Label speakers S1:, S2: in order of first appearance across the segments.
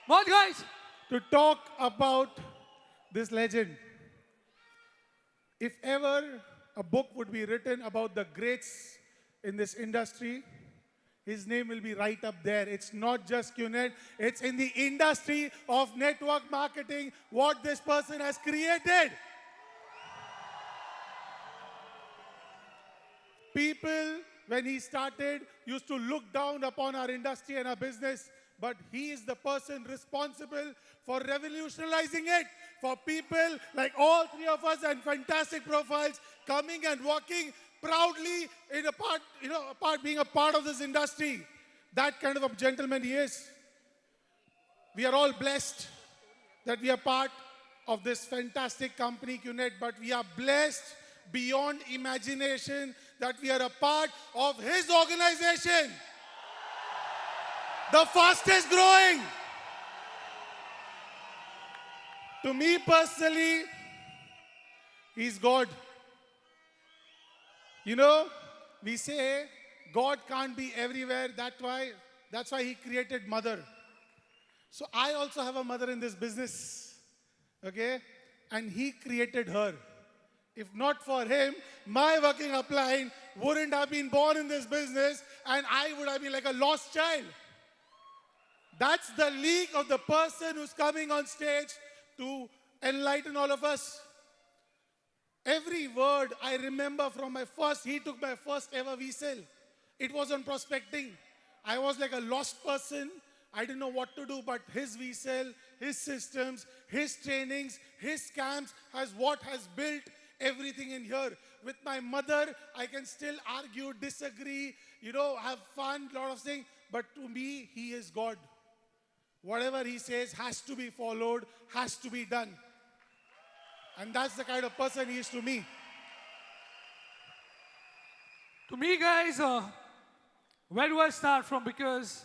S1: What, guys?
S2: to talk about this legend. If ever a book would be written about the greats in this industry, his name will be right up there. It's not just QNet, it's in the industry of network marketing, what this person has created. People, when he started, used to look down upon our industry and our business, but he is the person responsible for revolutionizing it. For people like all three of us and fantastic profiles coming and walking proudly in a part, being a part of this industry. That kind of a gentleman he is. We are all blessed that we are part of this fantastic company, QNet, but we are blessed beyond imagination that we are a part of his organization. The fastest growing. To me personally, he's God. You know, we say God can't be everywhere. That's why he created mother. So I also have a mother in this business. Okay? And he created her. If not for him, my working upline wouldn't have been born in this business and I would have been like a lost child. That's the league of the person who's coming on stage to enlighten all of us. Every word I remember from he took my first ever VSEL. It was on prospecting. I was like a lost person. I didn't know what to do, but his VSEL, his systems, his trainings, his camps has built everything in here. With my mother, I can still argue, disagree, have fun, lot of things. But to me, he is God. Whatever he says has to be followed, has to be done. And that's the kind of person he is to me.
S1: To me, guys, where do I start from? Because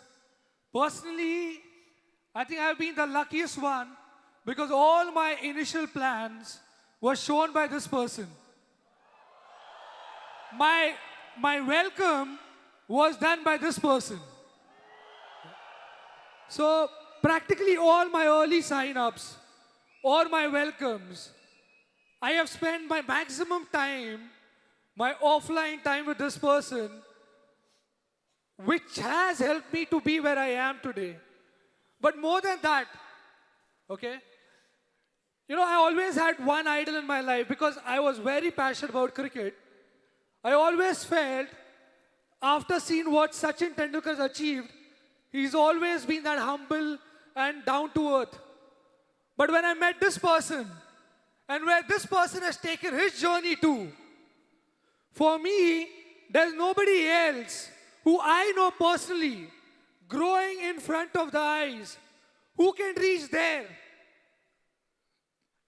S1: personally, I think I've been the luckiest one because all my initial plans were shown by this person. My welcome was done by this person. So practically all my early sign-ups, all my welcomes, I have spent my maximum time, my offline time with this person, which has helped me to be where I am today. But more than that, okay, I always had one idol in my life because I was very passionate about cricket. I always felt, after seeing what Sachin Tendulkar has achieved, he's always been that humble and down to earth. But when I met this person, and where this person has taken his journey to, for me, there's nobody else who I know personally growing in front of the eyes who can reach there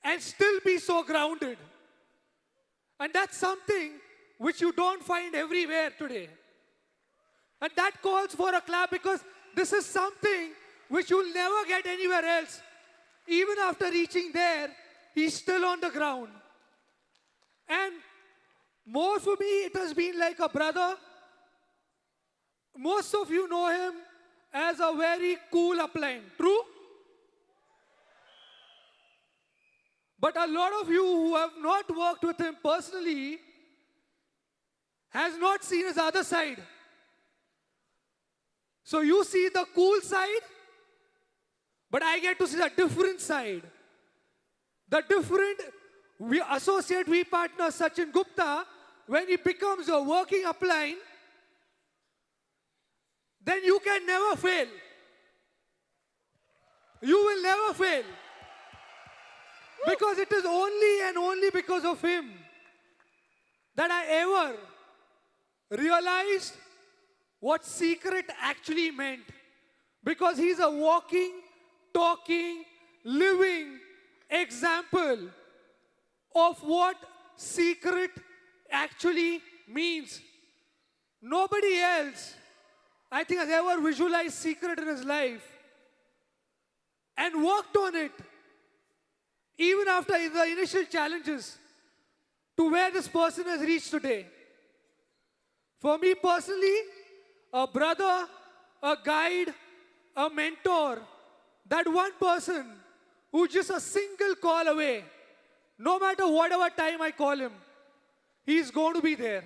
S1: and still be so grounded. And that's something which you don't find everywhere today. And that calls for a clap because this is something which you'll never get anywhere else. Even after reaching there, he's still on the ground. And more for me, it has been like a brother. Most of you know him as a very cool upline. True? But a lot of you who have not worked with him personally has not seen his other side. So you see the cool side, but I get to see the different side. The different we partner Sachin Gupta, when he becomes a working upline, then you can never fail. You will never fail. Because it is only and only because of him that I ever realized what secret actually meant. Because he's a walking, talking, living example of what secret actually means. Nobody else, I think, has ever visualized secret in his life and worked on it, even after the initial challenges, to where this person has reached today. For me personally, a brother, a guide, a mentor, That one person who's just a single call away, no matter whatever time I call him, he's going to be there.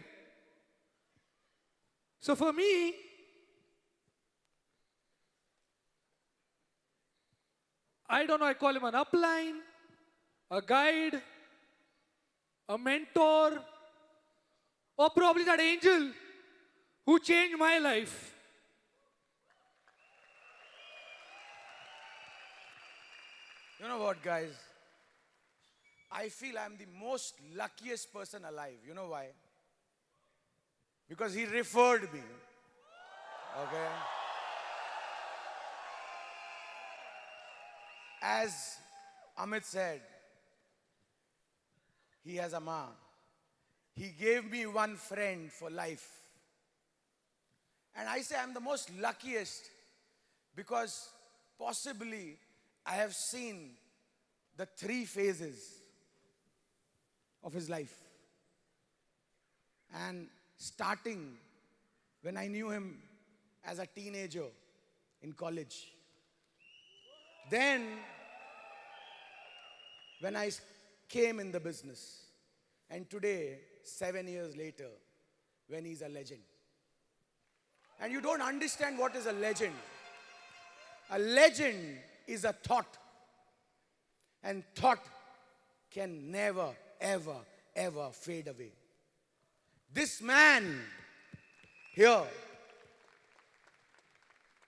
S1: So for me, I don't know, I call him an upline, a guide, a mentor, or probably that angel who changed my life.
S3: You know what, guys? I feel I'm the most luckiest person alive. You know why? Because he referred me. Okay? As Amit said, he has a ma. He gave me one friend for life. And I say I'm the most luckiest because possibly I have seen the 3 phases of his life. And starting when I knew him as a teenager in college. Then when I came in the business. And today, 7 years later, when he's a legend. And you don't understand what is a legend. A legend is a thought. And thought can never, ever, ever fade away. This man here,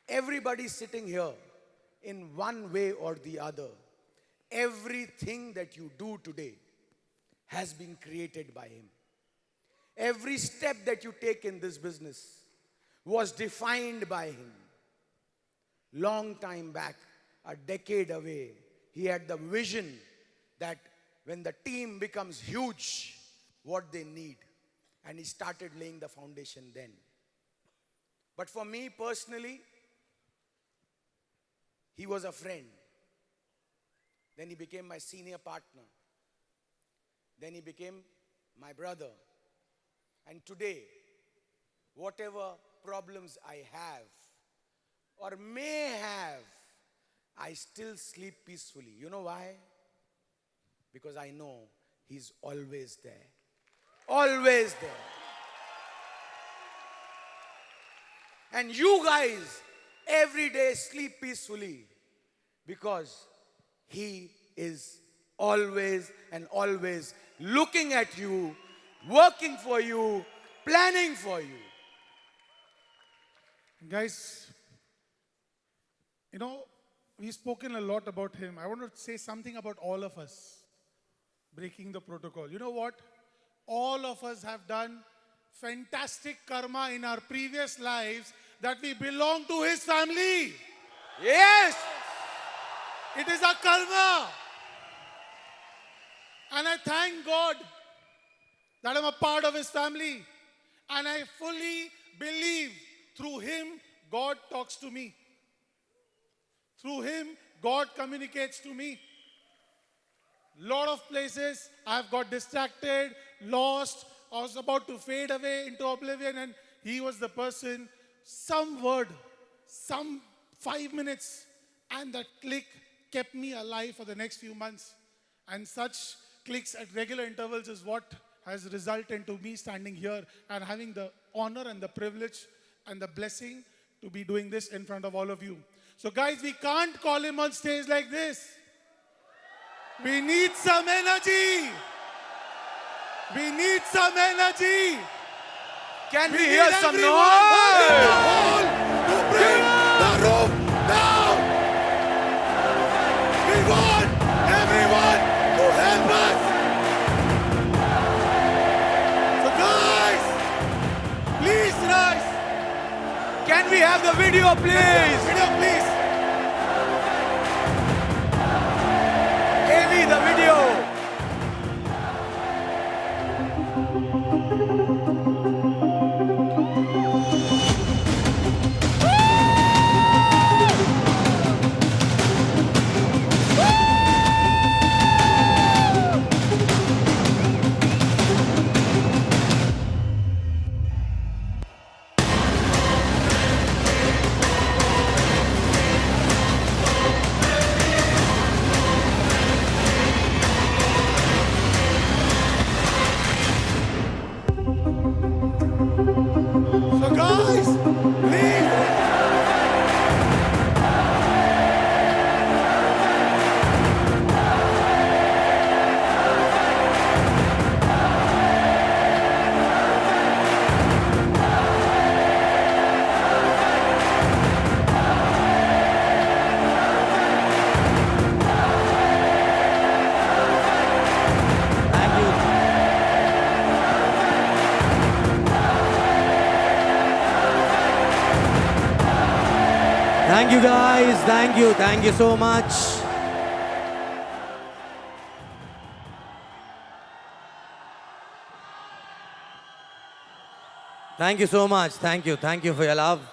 S3: everybody sitting here, in one way or the other, everything that you do today has been created by him. Every step that you take in this business was defined by him. Long time back, a decade away, he had the vision that when the team becomes huge, what they need. And he started laying the foundation then. But for me personally, he was a friend. Then he became my senior partner. Then he became my brother. And today, whatever problems I have or may have, I still sleep peacefully. You know why? Because I know he's always there. Always there. And you guys every day sleep peacefully because he is always and always looking at you, working for you, planning for you.
S2: Guys, you know, we've spoken a lot about him. I want to say something about all of us breaking the protocol. You know what? All of us have done fantastic karma in our previous lives that we belong to his family.
S3: Yes!
S2: It is a karma. And I thank God that I'm a part of his family. And I fully believe through him, God talks to me. Through him, God communicates to me. Lot of places I've got distracted, lost, I was about to fade away into oblivion, and he was the person, some word, some 5 minutes, and that click kept me alive for the next few months. And such clicks at regular intervals is what has resulted into me standing here and having the honor and the privilege and the blessing to be doing this in front of all of you. So guys, we can't call him on stage like this. We need some energy. We need some energy.
S3: Can we
S2: We
S3: hear
S2: need
S3: some
S2: everyone
S3: noise?
S2: in the hall to bring the room down. We want everyone to help us. So guys, please rise.
S3: Can we have the video, please?
S2: Video, please.
S3: AV, the video.
S4: Thank you guys. Thank you. Thank you so much. Thank you so much. Thank you. Thank you for your love.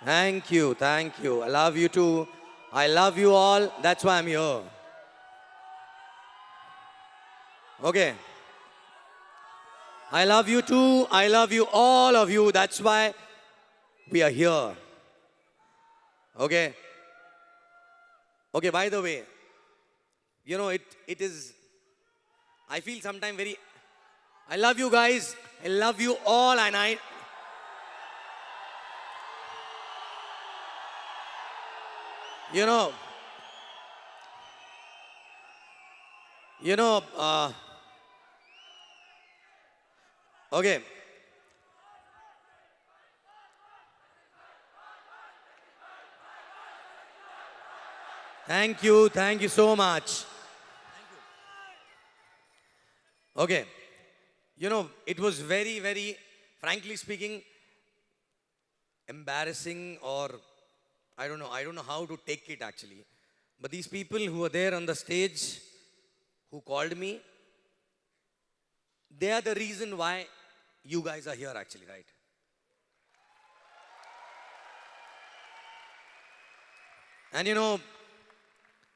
S4: Thank you. Thank you. I love you too. I love you all. That's why I'm here. Okay. I love you too. I love you, all of you. That's why we are here. Okay. Okay, by the way, you know, it is, I feel sometimes very, I love you guys. I love you all, and you know, you know, okay. Thank you so much. Okay, you know, it was very, very, frankly speaking, embarrassing, or I don't know how to take it actually. But these people who were there on the stage, who called me, they are the reason why you guys are here actually, right? And you know,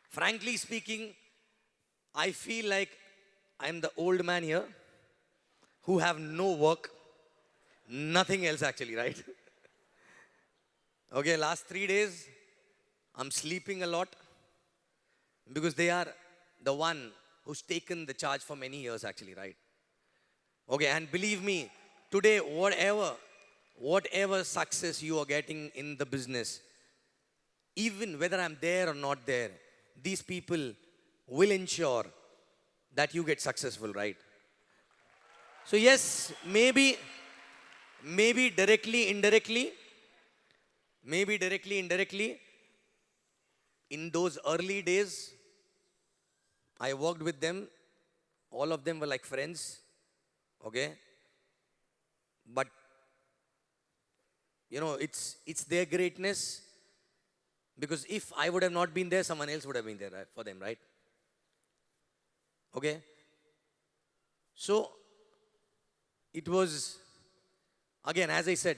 S4: frankly speaking, I feel like I'm the old man here who have no work, nothing else actually, right? Okay, last 3 days, I'm sleeping a lot because they are the one who's taken the charge for many years actually, right? Okay, and believe me, today, whatever success you are getting in the business, even whether I'm there or not there, these people will ensure that you get successful, right? So yes, maybe directly, indirectly, in those early days, I worked with them. All of them were like friends, okay? But, you know, it's their greatness, because if I would have not been there, someone else would have been there, right, for them, right? Okay? So, it was, again, as I said,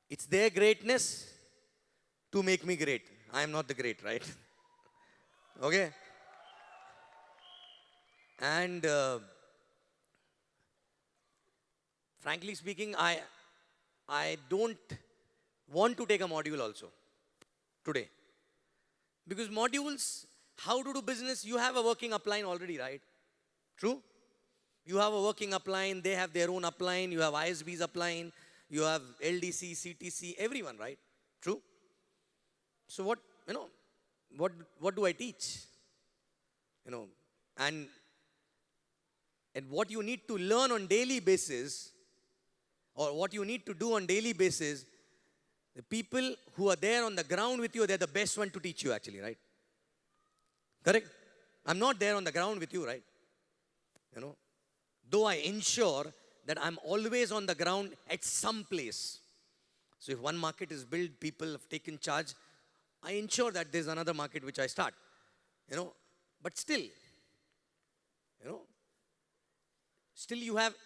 S4: it's their greatness to make me great. I am not the great, right? Okay? And frankly speaking, I don't want to take a module also today. Because modules, how to do business, you have a working upline already, right? True? You have a working upline, they have their own upline, you have ISB's upline, you have LDC, CTC, everyone, right? True? So what, you know, what do I teach? You know, and what you need to learn on daily basis, or what you need to do on daily basis, the people who are there on the ground with you, they're the best one to teach you actually, right? Correct? I'm not there on the ground with you, right? You know, though I ensure that I'm always on the ground at some place. So if one market is built, people have taken charge, I ensure that there's another market which I start. You know, but still, you know, still you have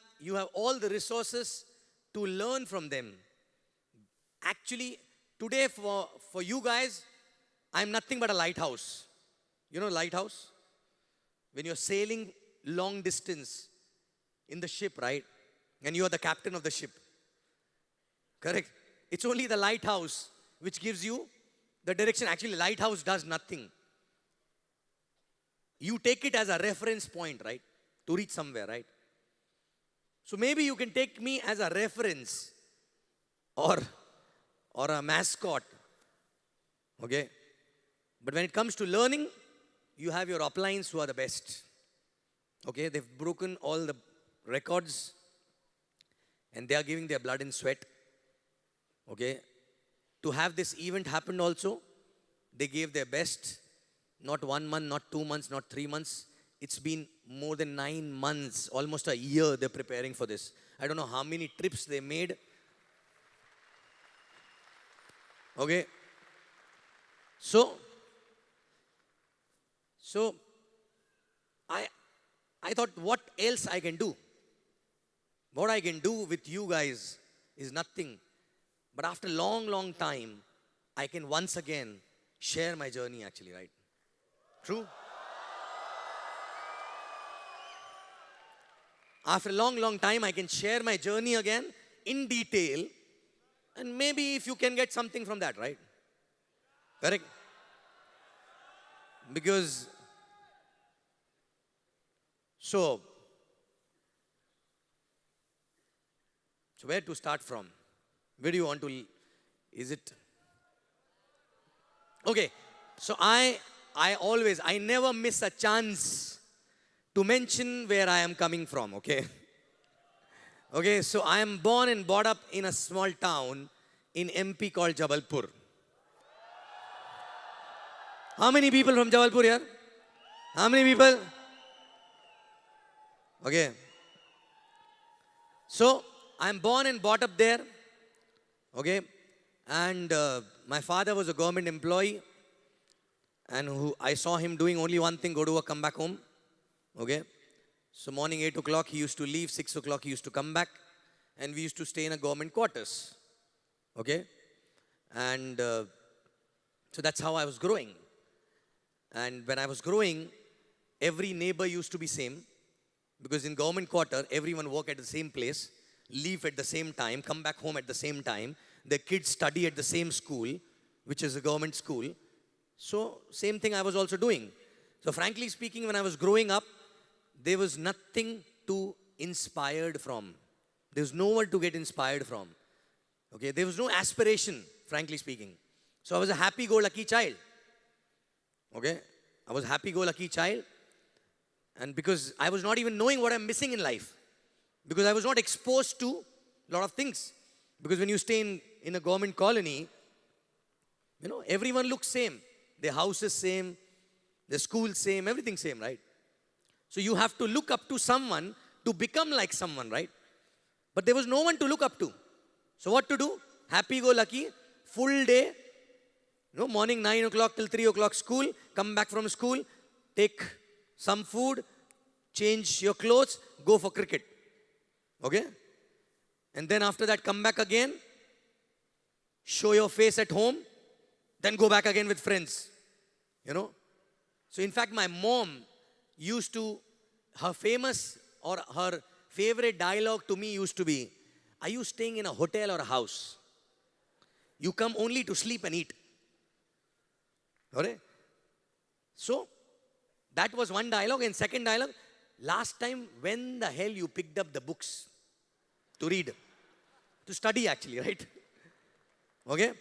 S4: all the resources to learn from them. Actually, today for you guys, I'm nothing but a lighthouse. You know lighthouse? When you're sailing long distance in the ship, right? And you are the captain of the ship. Correct? It's only the lighthouse which gives you the direction. Actually, lighthouse does nothing. You take it as a reference point, right? To reach somewhere, right? So maybe you can take me as a reference or a mascot. Okay? But when it comes to learning, you have your uplines who are the best. Okay? They've broken all the records and they are giving their blood and sweat. Okay? To have this event happen also, they gave their best. Not 1 month, not 2 months, not 3 months. It's been more than 9 months, almost a year they're preparing for this. I don't know how many trips they made. Okay. So I thought, what else I can do? What I can do with you guys is nothing. But after long time, I can once again share my journey actually, right? True? After a long time, I can share my journey again in detail. And maybe if you can get something from that, right? Correct? Because, so where to start from? Where do you want to, is it? Okay, so I never miss a chance to mention where I am coming from, okay? Okay, so I am born and brought up in a small town in MP called Jabalpur. How many people from Jabalpur here? How many people? Okay. So, I am born and brought up there. Okay. And my father was a government employee. And I saw him doing only one thing, go to work, come back home. Okay. So, morning 8 o'clock, he used to leave. 6 o'clock, he used to come back. And we used to stay in a government quarters. Okay. And so that's how I was growing. And when I was growing, every neighbor used to be same. Because in government quarter, everyone work at the same place, leave at the same time, come back home at the same time. Their kids study at the same school, which is a government school. So, same thing I was also doing. So, frankly speaking, when I was growing up, there was nothing to inspired from. There was nowhere to get inspired from. Okay, there was no aspiration, frankly speaking. So, I was a happy-go-lucky child. Okay, I was a happy-go-lucky child. And because I was not even knowing what I'm missing in life. Because I was not exposed to a lot of things. Because when you stay in a government colony, you know, everyone looks same. Their house is same, their school same, everything same, right? So you have to look up to someone to become like someone, right? But there was no one to look up to. So what to do? Happy-go-lucky, full day, you know, morning 9 o'clock till 3 o'clock school, come back from school, take some food, change your clothes, go for cricket. Okay? And then after that, come back again, show your face at home, then go back again with friends. You know? So in fact, my mom used to, her famous or her favorite dialogue to me used to be, are you staying in a hotel or a house? You come only to sleep and eat. Alright? So, that was one dialogue. And second dialogue, last time, when the hell you picked up the books to read? To study actually, right? Okay?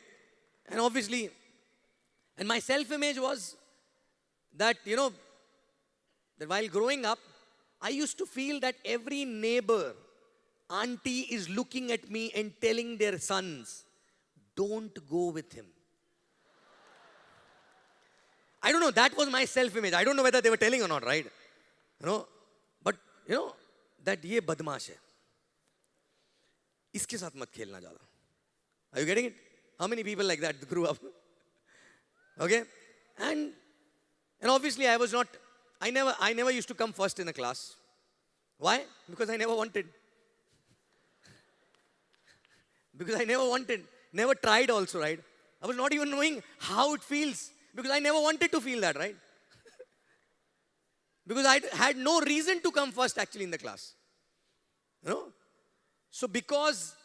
S4: And obviously, and my self-image was that, you know, that while growing up, I used to feel that every neighbor, auntie is looking at me and telling their sons, don't go with him. I don't know, that was my self-image. I don't know whether they were telling or not, right? You know, but, you know, that ye badmash hai. Iske saath mat khelna zyada. Are you getting it? How many people like that grew up? Okay? And obviously I was not, I never used to come first in a class. Why? Because I never wanted. Because I never wanted. Never tried also, right? I was not even knowing how it feels. Because I never wanted to feel that, right? Because I had no reason to come first actually in the class. You know? So because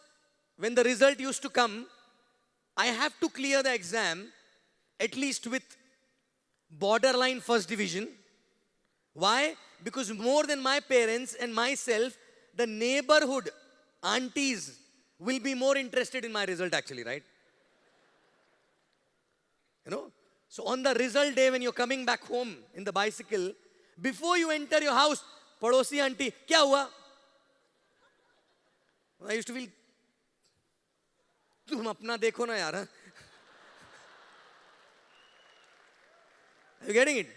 S4: when the result used to come, I have to clear the exam at least with borderline first division. Why? Because more than my parents and myself, the neighborhood aunties will be more interested in my result actually, right? You know? So on the result day when you're coming back home in the bicycle, before you enter your house, padosi auntie, kya hua? I used to feel, tum apna dekho na yaar. Are you getting it?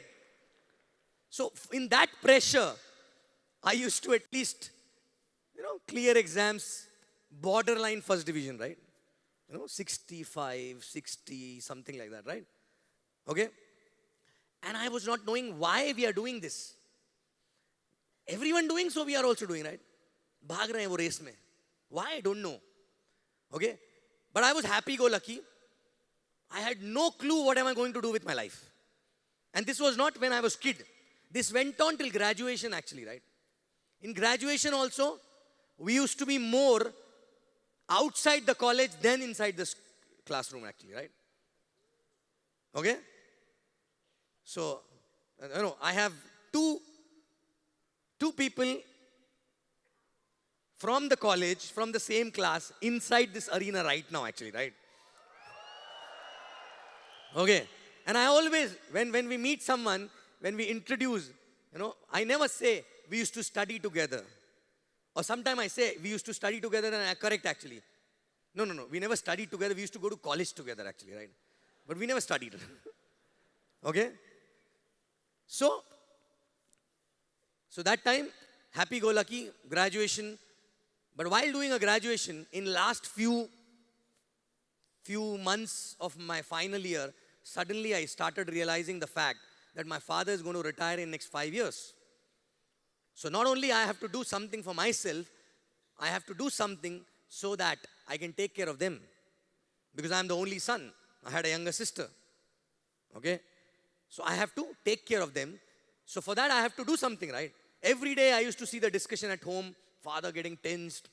S4: So in that pressure, I used to at least, you know, clear exams, borderline first division, right? 65, 60, something like that, right? Okay? And I was not knowing why we are doing this. Everyone doing, so we are also doing, right? भाग रहे हैं वो race में. Why? I don't know. Okay? But I was happy-go-lucky. I had no clue what am I going to do with my life. And this was not when I was kid. This went on till graduation actually, right? In graduation also, we used to be more outside the college than inside the classroom actually, right? Okay? So, I have two people from the college, from the same class, inside this arena right now actually, right? Okay. And I always, when we meet someone, when we introduce, I never say we used to study together. Or sometimes I say we used to study together and I correct actually. No. We never studied together. We used to go to college together actually, right? But we never studied. Okay? So that time, happy-go-lucky, graduation. But while doing a graduation, in last few months of my final year, suddenly I started realizing the fact that my father is going to retire in next 5 years. So not only I have to do something for myself, I have to do something so that I can take care of them. Because I'm the only son. I had a younger sister. Okay? So I have to take care of them. So for that I have to do something, right? Every day I used to see the discussion at home, father getting tensed,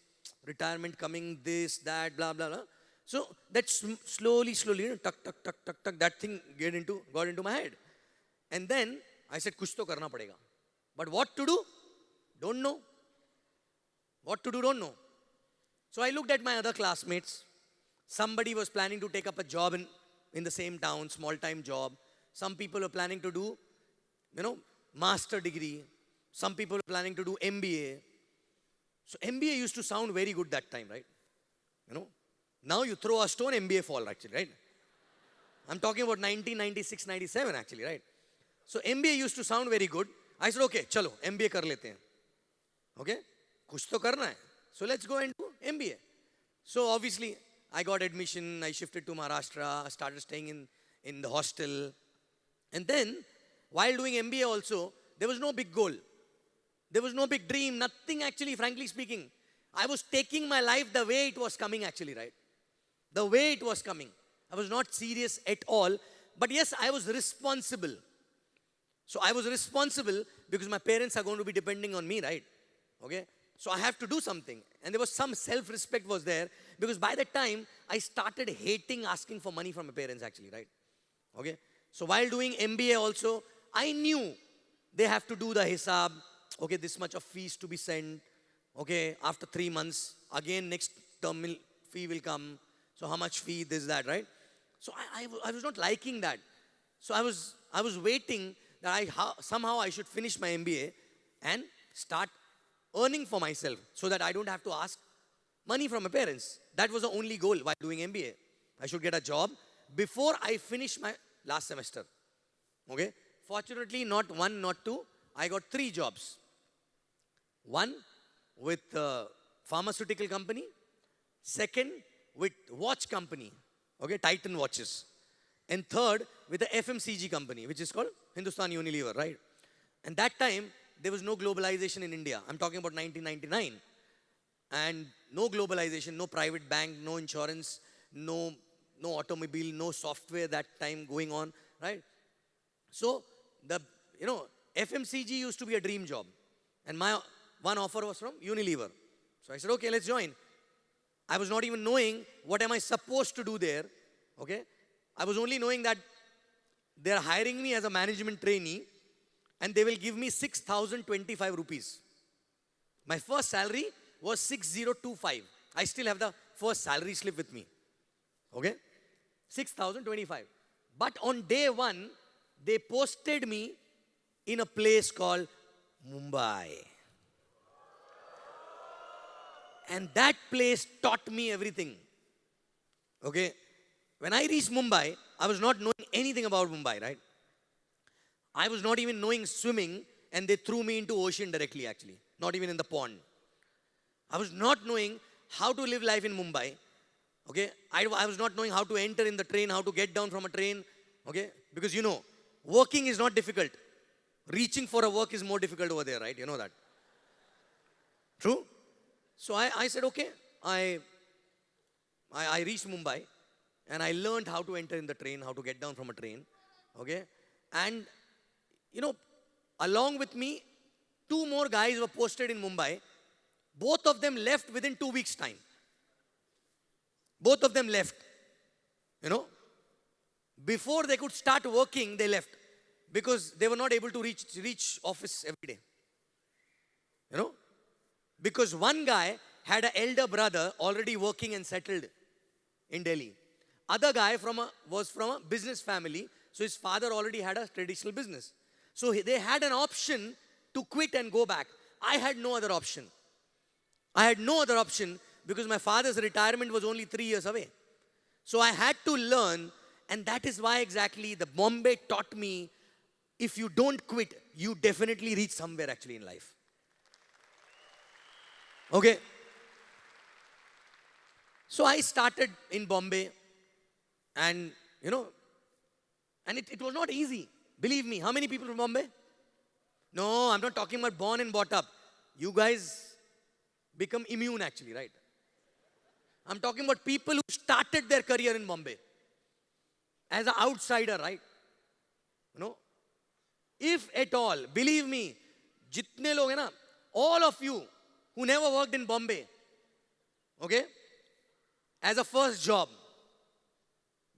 S4: retirement coming, this, that, blah, blah, blah. So that slowly, tuck, that thing got into my head. And then I said, kuch to karna padega. But what to do? Don't know. What to do, don't know. So I looked at my other classmates. Somebody was planning to take up a job in the same town, small-time job. Some people were planning to do, master degree. Some people were planning to do MBA. So MBA used to sound very good that time, right? Now you throw a stone, MBA fall actually, right? I'm talking about 1996, 97 actually, right? So MBA used to sound very good. I said, okay, chalo, MBA kar lete hain. Okay? Kuch to karna hai. So let's go and do MBA. So obviously, I got admission. I shifted to Maharashtra. I started staying in the hostel. And then, while doing MBA also, there was no big goal. There was no big dream. Nothing actually, frankly speaking. I was taking my life the way it was coming actually, right? The way it was coming. I was not serious at all. But yes, I was responsible. So I was responsible because my parents are going to be depending on me, right? Okay? So I have to do something. And there was some self-respect was there because by that time, I started hating asking for money from my parents actually, right? Okay? So while doing MBA also, I knew they have to do the hisab. Okay, this much of fees to be sent. Okay, after 3 months, again next term fee will come. So how much fee, this, that, right? So I was not liking that. So I was waiting that somehow I should finish my MBA and start earning for myself so that I don't have to ask money from my parents. That was the only goal while doing MBA. I should get a job before I finish my last semester. Okay? Fortunately, not one, not two. I got 3 jobs. One with a pharmaceutical company. Second, with watch company. Okay, Titan watches. And third, with the FMCG company, which is called Hindustan Unilever, right? And that time, there was no globalization in India. I'm talking about 1999. And no globalization, no private bank, no insurance, no automobile, no software that time going on, right? So, FMCG used to be a dream job. And my one offer was from Unilever. So I said, okay, let's join. I was not even knowing what am I supposed to do there. Okay? I was only knowing that they're hiring me as a management trainee and they will give me 6,025 rupees. My first salary was 6,025. I still have the first salary slip with me. Okay? 6,025. But on day 1, they posted me in a place called Mumbai. And that place taught me everything. Okay? When I reached Mumbai, I was not knowing anything about Mumbai, right? I was not even knowing swimming and they threw me into ocean directly actually. Not even in the pond. I was not knowing how to live life in Mumbai. Okay, I was not knowing how to enter in the train, how to get down from a train. Okay, because you know, working is not difficult. Reaching for a work is more difficult over there, right? You know that. True? So I said, okay, I reached Mumbai and I learned how to enter in the train, how to get down from a train. Okay, and you know, along with me, two more guys were posted in Mumbai. Both of them left within 2 weeks' time. Both of them left. You know, before they could start working, they left because they were not able to reach office every day. You know, because one guy had an elder brother already working and settled in Delhi. Other guy was from a business family, so his father already had a traditional business. So they had an option to quit and go back. I had no other option. I had no other option because my father's retirement was only 3 years away. So I had to learn, and that is why exactly the Bombay taught me, if you don't quit, you definitely reach somewhere actually in life. Okay. So I started in Bombay, and you know, and it was not easy. Believe me, how many people from Bombay? No, I'm not talking about born and brought up. You guys become immune actually, right? I'm talking about people who started their career in Bombay as an outsider, right? You know, if at all, believe me, jitne log hai na, all of you who never worked in Bombay, okay, as a first job,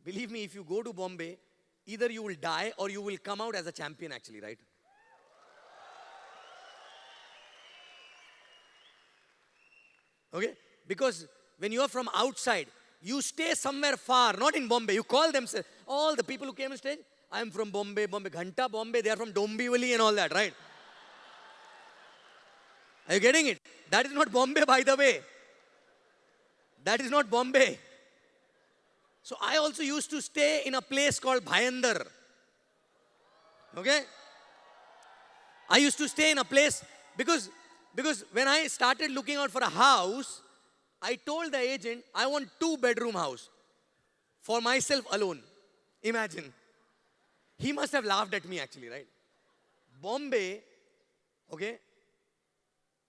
S4: believe me, if you go to Bombay, either you will die or you will come out as a champion actually, right? Okay? Because when you are from outside, you stay somewhere far, not in Bombay. You call themselves, all the people who came on stage, I am from Bombay, Ghanta, Bombay, they are from Dombivli and all that, right? Are you getting it? That is not Bombay, by the way. That is not Bombay. So I also used to stay in a place called Bhayandar. Okay? I used to stay in a place because when I started looking out for a house, I told the agent, I want 2-bedroom house for myself alone. Imagine. He must have laughed at me actually, right? Bombay, okay,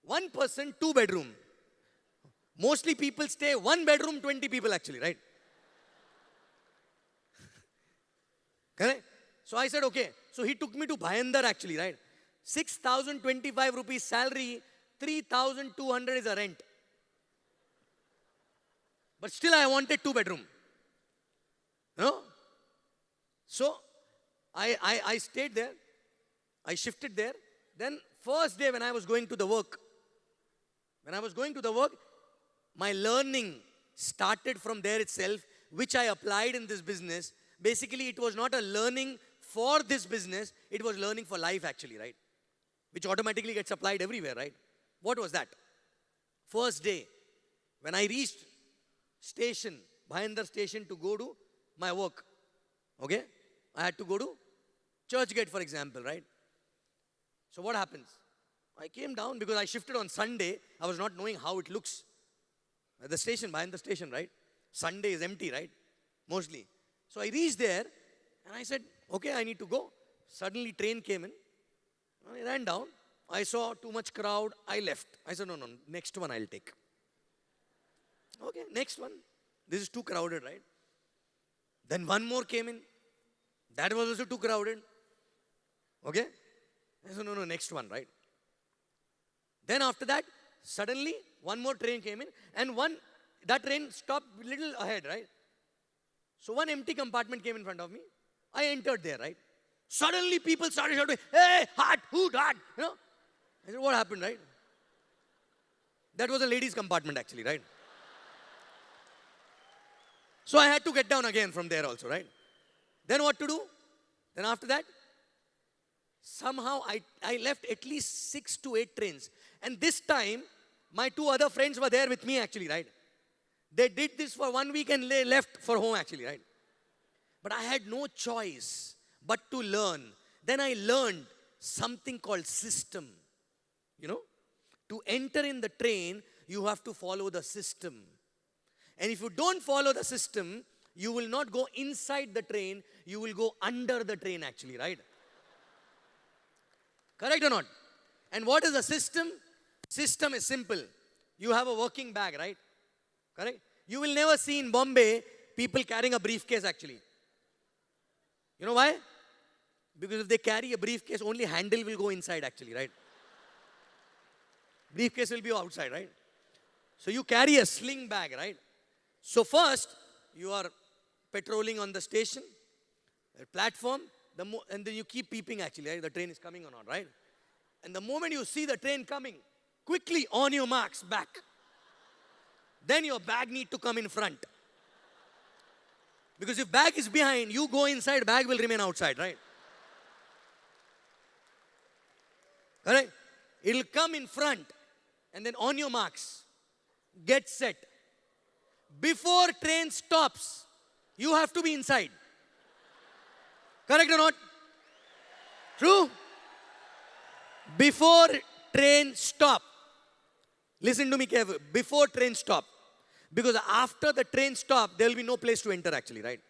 S4: 1 person, 2-bedroom. Mostly people stay 1 bedroom, 20 people actually, right? Correct? So I said, okay. So he took me to Bhayandar actually, right? 6,025 rupees salary, 3,200 is a rent. But still I wanted 2-bedroom. You know? So I stayed there. I shifted there. Then first day when I was going to the work, my learning started from there itself, which I applied in this business. Basically, it was not a learning for this business, it was learning for life actually, right? Which automatically gets applied everywhere, right? What was that? First day, when I reached station, Bhayandar station to go to my work, okay? I had to go to Churchgate, for example, right? So what happens? I came down because I shifted on Sunday. I was not knowing how it looks. At the station, Bhayandar station, right? Sunday is empty, right? Mostly. So I reached there and I said, okay, I need to go. Suddenly train came in. I ran down. I saw too much crowd. I left. I said, no, next one I'll take. Okay, next one. This is too crowded, right? Then one more came in. That was also too crowded. Okay? I said, no, next one, right? Then after that, suddenly one more train came in and that train stopped a little ahead, right? So one empty compartment came in front of me. I entered there, right? Suddenly people started shouting, hey, hot, hoot, hot, you know? I said, what happened, right? That was a ladies' compartment actually, right? So I had to get down again from there also, right? Then what to do? Then after that, somehow I left at least 6 to 8 trains. And this time, my 2 other friends were there with me actually, right? They did this for 1 week and they left for home actually, right? But I had no choice but to learn. Then I learned something called system. You know, to enter in the train, you have to follow the system. And if you don't follow the system, you will not go inside the train, you will go under the train actually, right? Correct or not? And what is the system? System is simple. You have a working bag, right? Correct? You will never see in Bombay people carrying a briefcase actually. You know why? Because if they carry a briefcase, only handle will go inside actually, right? Briefcase will be outside, right? So you carry a sling bag, right? So first, you are patrolling on the station, the platform, and then you keep peeping actually, right? The train is coming or not, right? And the moment you see the train coming, quickly on your marks, back. Then your bag need to come in front. Because if bag is behind, you go inside, bag will remain outside, right? Correct? It'll come in front. And then on your marks, get set. Before train stops, you have to be inside. Correct or not? True? Before train stop. Listen to me carefully. Before train stop. Because after the train stop, there will be no place to enter actually, right?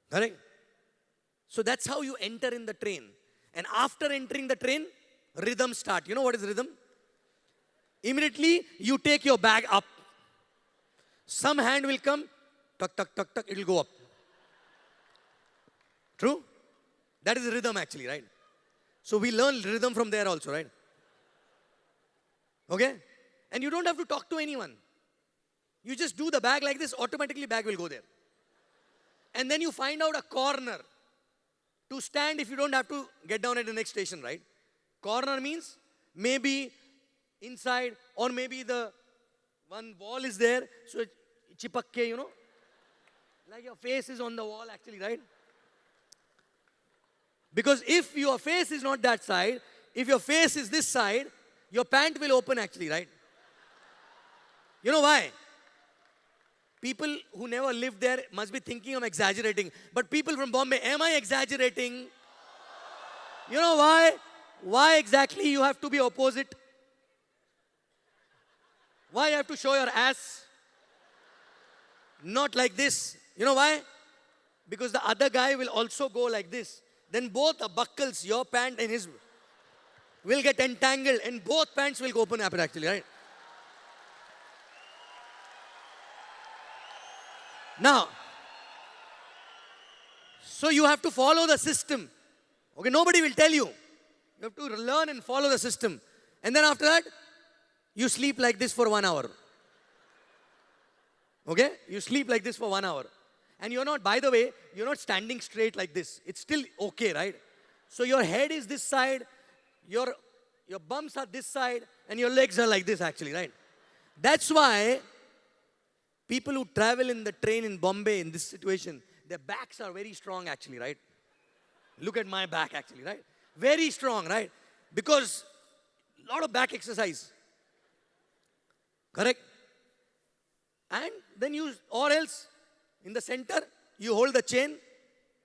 S4: Correct? So that's how you enter in the train. And after entering the train, rhythm start. You know what is rhythm? Immediately, you take your bag up. Some hand will come, tuck, tuck, tuck, tuck, it will go up. True? That is rhythm actually, right? So we learn rhythm from there also, right? Okay? And you don't have to talk to anyone. You just do the bag like this, automatically bag will go there. And then you find out a corner to stand if you don't have to get down at the next station, right? Corner means maybe inside or maybe the one wall is there, so chipakke, you know, like your face is on the wall actually, right? Because if your face is not that side, if your face is this side, your pant will open actually, right? You know why? People who never lived there must be thinking I'm exaggerating. But people from Bombay, am I exaggerating? You know why? Why exactly you have to be opposite? Why you have to show your ass? Not like this. You know why? Because the other guy will also go like this. Then both the buckles, your pant and his, will get entangled and both pants will go open up actually, right? Now, so you have to follow the system. Okay, nobody will tell you. You have to learn and follow the system. And then after that, you sleep like this for 1 hour. Okay? You sleep like this for 1 hour. And you're not, by the way, you're not standing straight like this. It's still okay, right? So your head is this side, your bumps are this side, and your legs are like this actually, right? That's why people who travel in the train in Bombay in this situation, their backs are very strong actually, right? Look at my back actually, right? Very strong, right? Because a lot of back exercise. Correct? And then you, or else, in the center, you hold the chain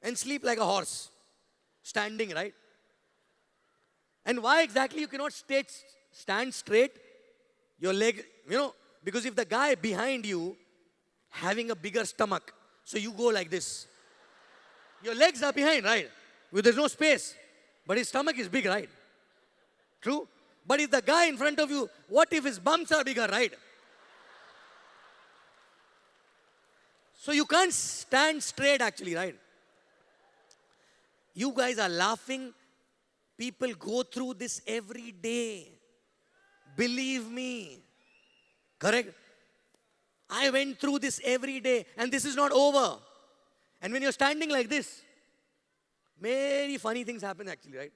S4: and sleep like a horse. Standing, right? And why exactly you cannot stand straight? Your leg, you know, because if the guy behind you having a bigger stomach, so you go like this. Your legs are behind, right? Well, there's no space. But his stomach is big, right? True? But if the guy in front of you, what if his bumps are bigger, right? So you can't stand straight actually, right? You guys are laughing. People go through this every day. Believe me. Correct? I went through this every day and this is not over. And when you're standing like this, very funny things happen actually, right?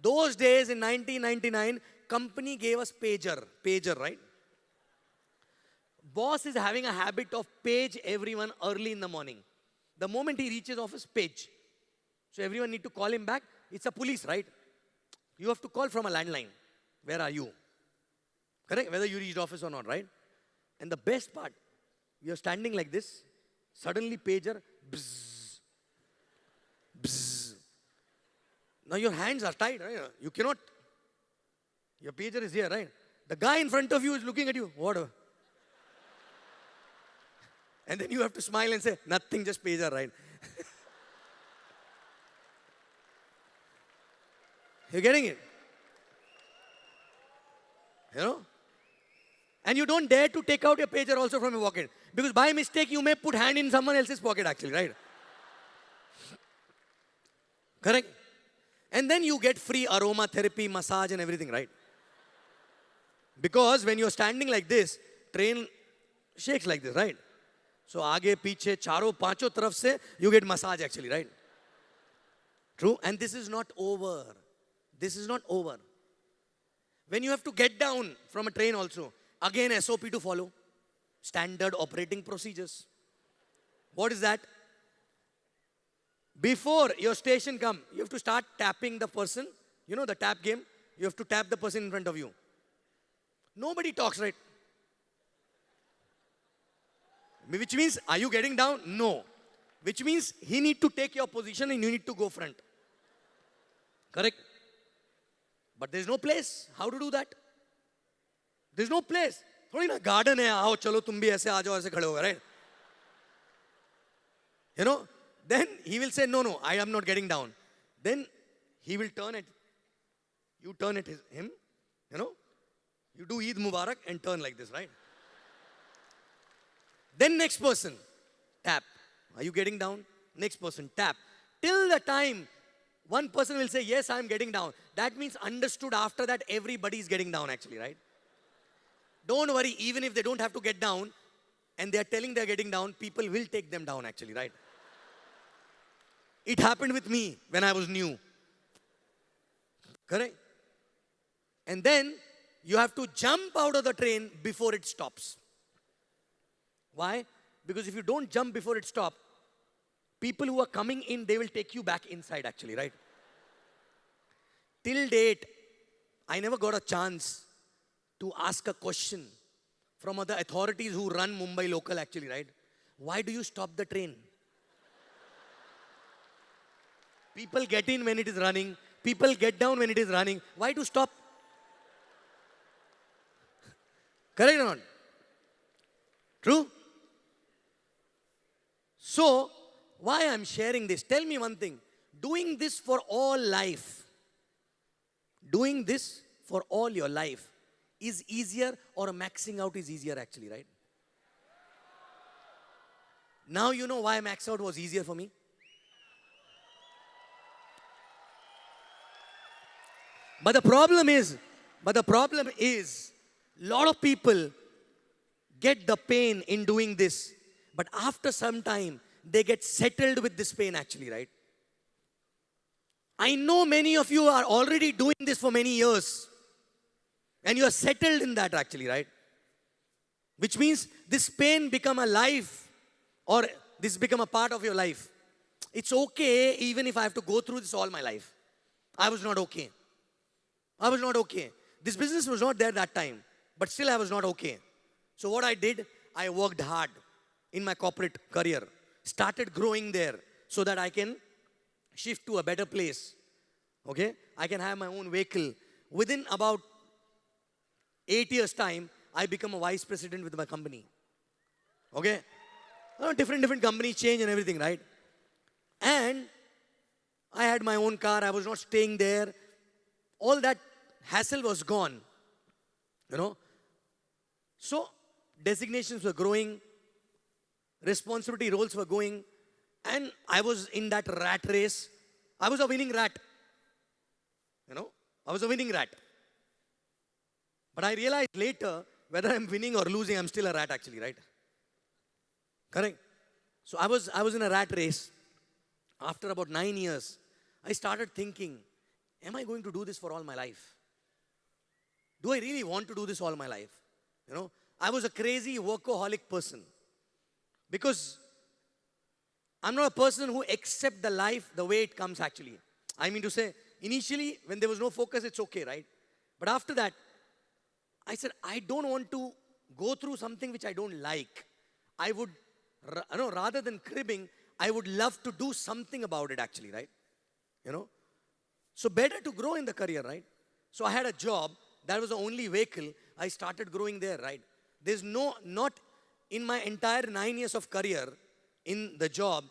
S4: Those days in 1999, company gave us pager, right? Boss is having a habit of page everyone early in the morning. The moment he reaches office, page. So everyone need to call him back. It's a police, right? You have to call from a landline. Where are you? Correct? Whether you reached office or not, right? And the best part, you're standing like this, suddenly pager, bzzz, bzzz. Now your hands are tied, right? You cannot, your pager is here, right? The guy in front of you is looking at you. What? And then you have to smile and say, nothing, just pager, right? You're getting it? You know? And you don't dare to take out your pager also from your pocket. Because by mistake, you may put hand in someone else's pocket actually, right? Correct? And then you get free aromatherapy, massage and everything, right? Because when you're standing like this, train shakes like this, right? So aage, piche, charo, pancho taraf se, you get massage actually, right? True? And this is not over. This is not over. When you have to get down from a train also, again SOP to follow. Standard operating procedures. What is that? Before your station come, you have to start tapping the person. You know the tap game? You have to tap the person in front of you. Nobody talks, right? Which means, are you getting down? No. Which means he need to take your position and you need to go front. Correct? But there's no place. How to do that? There's no place. थोड़ी ना garden है, आओ चलो तुम भी ऐसे आ जाओ ऐसे खड़े हो गए, right? You know, then he will say, no, I am not getting down. Then he will turn it. You turn it him, you know. You do Eid Mubarak and turn like this, right? Then next person, tap. Are you getting down? Next person, tap. Till the time one person will say, yes, I am getting down. That means understood after that everybody is getting down actually, right? Don't worry, even if they don't have to get down and they are telling they are getting down, people will take them down actually, right? It happened with me when I was new. Correct? And then you have to jump out of the train before it stops. Why? Because if you don't jump before it stops, people who are coming in, they will take you back inside actually, right? Till date, I never got a chance to ask a question from other authorities who run Mumbai local actually, right? Why do you stop the train? People get in when it is running. People get down when it is running. Why to stop? Correct or not? True? So, why I'm sharing this? Tell me one thing. Doing this for all life, doing this for all your life is easier or maxing out is easier actually, right? Now you know why max out was easier for me. But the problem is, lot of people get the pain in doing this, but after some time, they get settled with this pain actually, right? I know many of you are already doing this for many years, and you are settled in that actually, right? Which means this pain become a life, or this become a part of your life. It's okay even if I have to go through this all my life. I was not okay. I was not okay. This business was not there that time, but still I was not okay. So what I did, I worked hard in my corporate career, started growing there so that I can shift to a better place. Okay? I can have my own vehicle. Within about 8 years' time, I become a vice president with my company. Okay? Different companies change and everything, right? And I had my own car. I was not staying there. All that hassle was gone. You know? So, designations were growing. Responsibility roles were going. And I was in that rat race. I was a winning rat. You know? I was a winning rat. But I realized later, whether I'm winning or losing, I'm still a rat actually, right? Correct? So I was in a rat race. After about 9 years, I started thinking, am I going to do this for all my life? Do I really want to do this all my life? You know, I was a crazy workaholic person. Because I'm not a person who accepts the life the way it comes actually. I mean to say, initially, when there was no focus, it's okay, right? But after that, I said, I don't want to go through something which I don't like. I would, rather than cribbing, I would love to do something about it actually, right? You know? So better to grow in the career, right? So I had a job. That was the only vehicle. I started growing there, right? There's not in my entire 9 years of career in the job,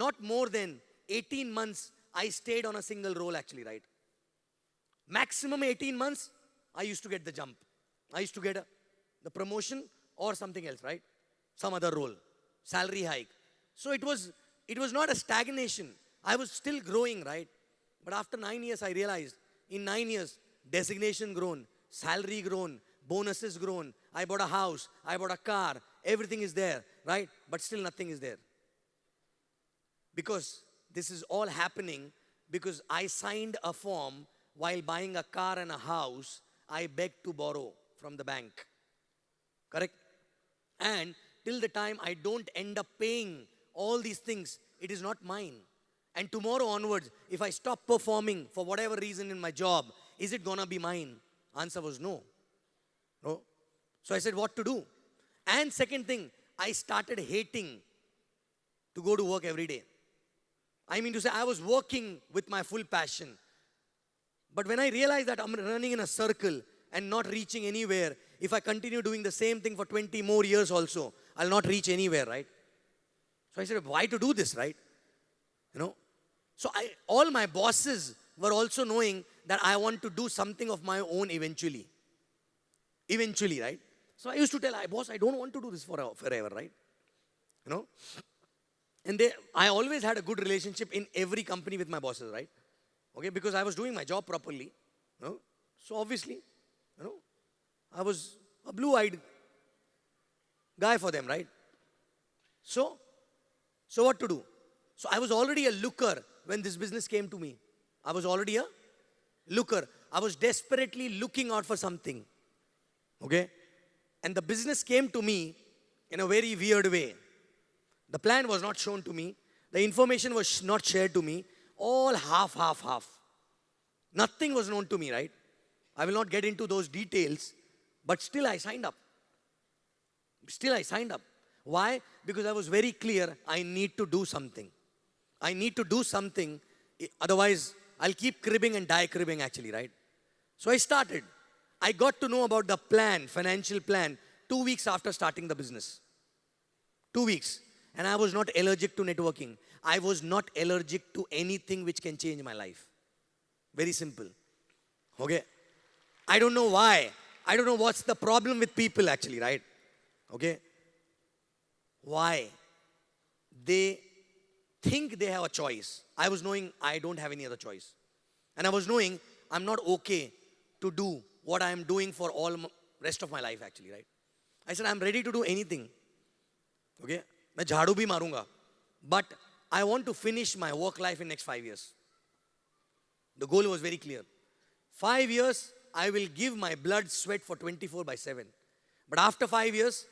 S4: not more than 18 months I stayed on a single role actually, right? Maximum 18 months, I used to get the jump. I used to get the promotion or something else, right? Some other role, salary hike. So it was not a stagnation. I was still growing, right? But after 9 years, I realized in 9 years, designation grown, salary grown, bonuses grown. I bought a house, I bought a car, everything is there, right? But still nothing is there. Because this is all happening because I signed a form while buying a car and a house. I begged to borrow from the bank. Correct? And till the time I don't end up paying all these things, it is not mine. And tomorrow onwards, if I stop performing for whatever reason in my job, is it gonna be mine? Answer was no. No. So I said, what to do? And second thing, I started hating to go to work every day. I mean to say, I was working with my full passion. But when I realized that I'm running in a circle and not reaching anywhere, if I continue doing the same thing for 20 more years also, I'll not reach anywhere, right? So I said, why to do this, right? You know? So all my bosses were also knowing that I want to do something of my own eventually. Eventually, right? So I used to tell, boss, I don't want to do this forever, right? You know? And I always had a good relationship in every company with my bosses, right? Okay, because I was doing my job properly. You know? So obviously, you know, I was a blue-eyed guy for them, right? So what to do? So I was already a looker when this business came to me. I was already a looker. I was desperately looking out for something. Okay? And the business came to me in a very weird way. The plan was not shown to me. The information was not shared to me. All half. Nothing was known to me, right? I will not get into those details, but still I signed up. Why? Because I was very clear, I need to do something. I need to do something, otherwise I'll keep cribbing and die cribbing actually, right? So I started. I got to know about the plan, financial plan, 2 weeks after starting the business. 2 weeks. And I was not allergic to networking. I was not allergic to anything which can change my life. Very simple. Okay? I don't know why. I don't know what's the problem with people actually, right? Okay? Why? They think they have a choice. I was knowing I don't have any other choice. And I was knowing I'm not okay to do what I am doing for all rest of my life actually, right? I said, I'm ready to do anything. Okay? मैं झाड़ू भी मारूंगा. But I want to finish my work life in next 5 years. The goal was very clear. 5 years, I will give my blood, sweat for 24/7. But after 5 years,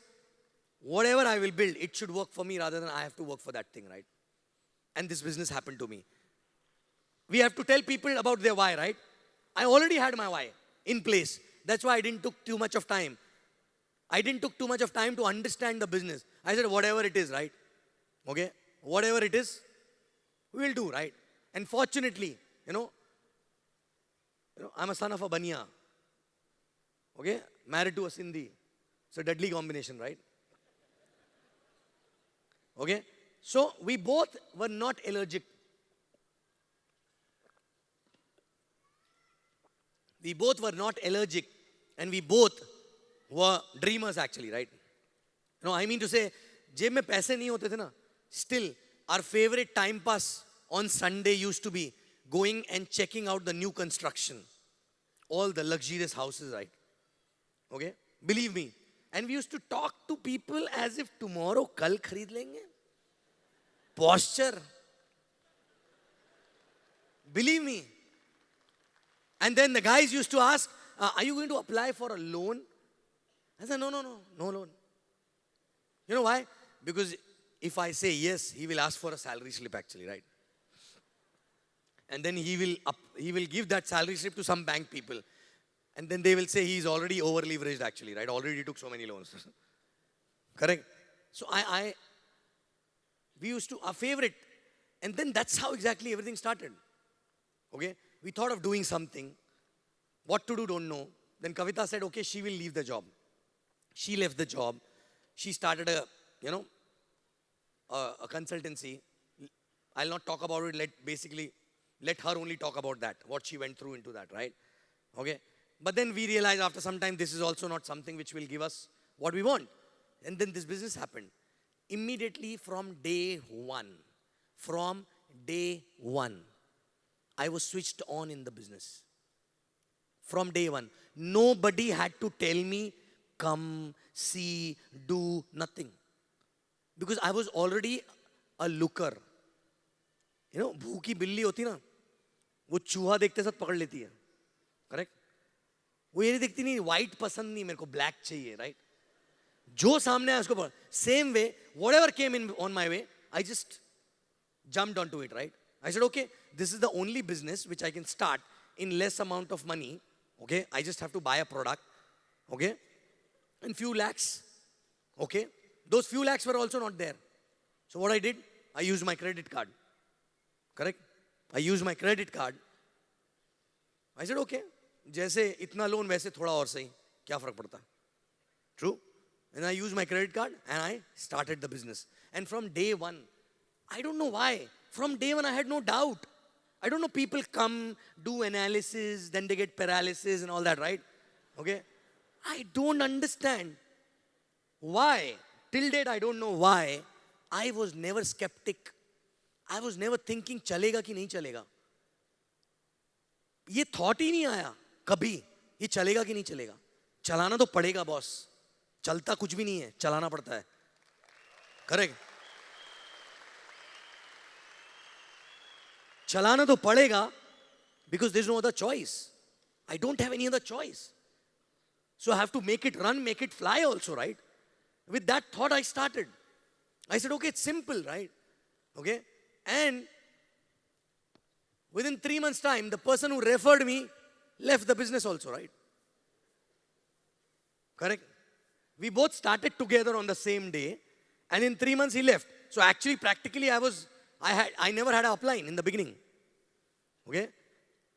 S4: whatever I will build, it should work for me rather than I have to work for that thing, right? And this business happened to me. We have to tell people about their why, right? I already had my why in place. That's why I didn't took too much of time. I didn't took too much of time to understand the business. I said, whatever it is, right? Okay? Whatever it is, we will do, right? And fortunately, you know, I'm a son of a Baniya. Okay? Married to a Sindhi. It's a deadly combination, right? Okay? So we both were not allergic. We both were not allergic, and we both were dreamers actually, right? You know, I mean to say, जेब में पैसे नहीं होते थे ना, still our favorite time pass on Sunday used to be going and checking out the new construction, all the luxurious houses, right? Okay, believe me. And we used to talk to people as if tomorrow kal kharid lenge. Posture. Believe me. And then the guys used to ask, are you going to apply for a loan? I said, no loan. You know why? Because if I say yes, he will ask for a salary slip actually, right? And then he will give that salary slip to some bank people. And then they will say he's already over leveraged actually, right? Already took so many loans. Correct? So we used to, our favorite. And then that's how exactly everything started. Okay? We thought of doing something. What to do, don't know. Then Kavita said, okay, she will leave the job. She left the job. She started a, you know, a consultancy. I'll not talk about it. Let her only talk about that, what she went through into that, right? Okay. But then we realized after some time, this is also not something which will give us what we want. And then this business happened. Immediately from day one, I was switched on in the business. From day one. Nobody had to tell me, come, see, do, nothing. Because I was already a looker. You know, भूखी बिल्ली होती ना, वो चूहा देखते साथ पकड़ लेती है. Correct? वो ये नहीं देखती नहीं, white पसंद नहीं, मेरे को black चाहिए, right? जो सामने आया उसको पकड़. Same way, whatever came in on my way, I just jumped onto it, right? I said, okay, this is the only business which I can start in less amount of money. Okay, I just have to buy a product. Okay, and few lakhs. Okay, those few lakhs were also not there. So what I did, I used my credit card. Correct? I used my credit card. I said, okay, जैसे इतना loan वैसे थोड़ा और सही, क्या फर्क पड़ता? True? And I used my credit card and I started the business. And from day one, I don't know why, from day one I had no doubt. I don't know, people come, do analysis, then they get paralysis and all that, right? Okay? I don't understand why. Till date, I don't know why. I was never skeptic. I was never thinking, चलेगा कि नहीं चलेगा. ये thought ही नहीं आया कभी, ये चलेगा कि नहीं चलेगा. चलाना तो पड़ेगा बॉस. चलता कुछ भी नहीं है, चलाना पड़ता है. करेक्ट? चलाना तो पड़ेगा because there's no other choice. I don't have any other choice. So I have to make it run, make it fly also, right? With that thought I started. I said, okay, it's simple, right? Okay? And within 3 months' time, the person who referred me left the business also, right? Correct? We both started together on the same day, and in 3 months he left. So actually, practically, I never had an upline in the beginning. Okay?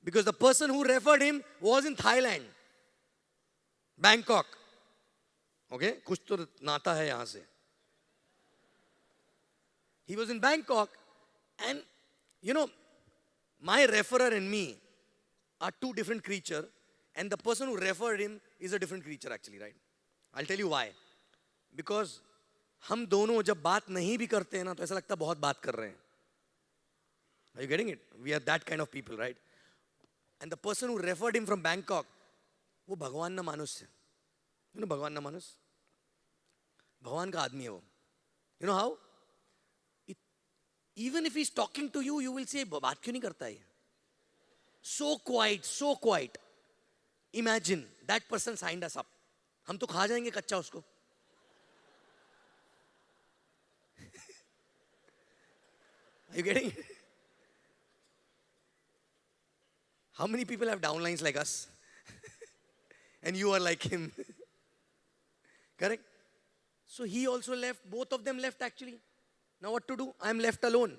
S4: Because the person who referred him was in Thailand, Bangkok. Okay? कुछ तो नाता है यहाँ से. He was in Bangkok, and you know, my referrer and me are two different creatures, and the person who referred him is a different creature actually, right? I'll tell you why. Because हम दोनों जब बात नहीं भी करते हैं ना, तो ऐसा लगता है बहुत बात कर रहे हैं. Are you getting it? We are that kind of people, right? And the person who referred him from Bangkok, वो भगवान ना मानुस है. You know भगवान ना मानुस? भगवान का आदमी है वो. You know how? Even if he's talking to you, you will say, बात क्यों नहीं करता है? So quiet, so quiet. Imagine that person signed us up. हम तो खा जाएंगे कच्चा उसको. Are you getting it? How many people have downlines like us? And you are like him. Correct? So he also left, both of them left actually. Now what to do? I am left alone.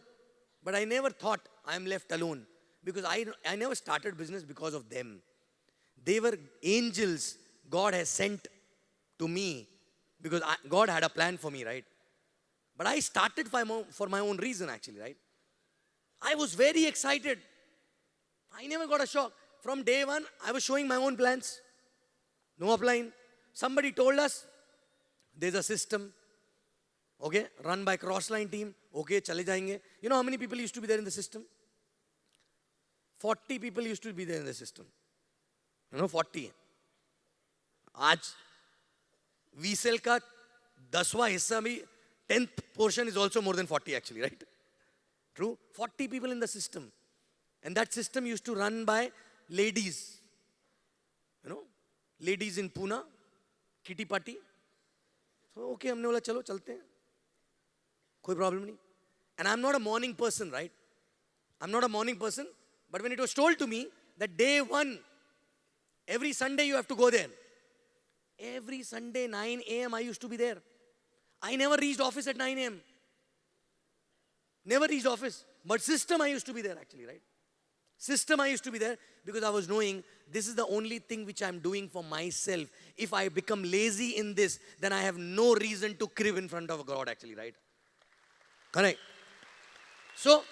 S4: But I never thought I am left alone. Because I never started business because of them. They were angels God has sent to me. Because God had a plan for me, right? But I started for my own reason actually, right? I was very excited. I never got a shock. From day one, I was showing my own plans. No upline. Somebody told us, there's a system. Okay, run by Crossline team. Okay, chale jayenge. You know how many people used to be there in the system? 40 people used to be there in the system. You know, 40. आज VSL का 10वां हिस्सा भी 10th portion is also more than 40 actually, right? True? 40 people in the system. And that system used to run by ladies. You know, ladies in Pune, kitty party. So, okay, हमने बोला चलो चलते हैं. कोई problem नहीं. And I'm not a morning person, right? I'm not a morning person. But when it was told to me that day one, every Sunday you have to go there. Every Sunday, 9 a.m. I used to be there. I never reached office at 9 a.m. Never reached office. But system I used to be there actually, right? System I used to be there because I was knowing this is the only thing which I'm doing for myself. If I become lazy in this, then I have no reason to crib in front of God actually, right? Correct. So,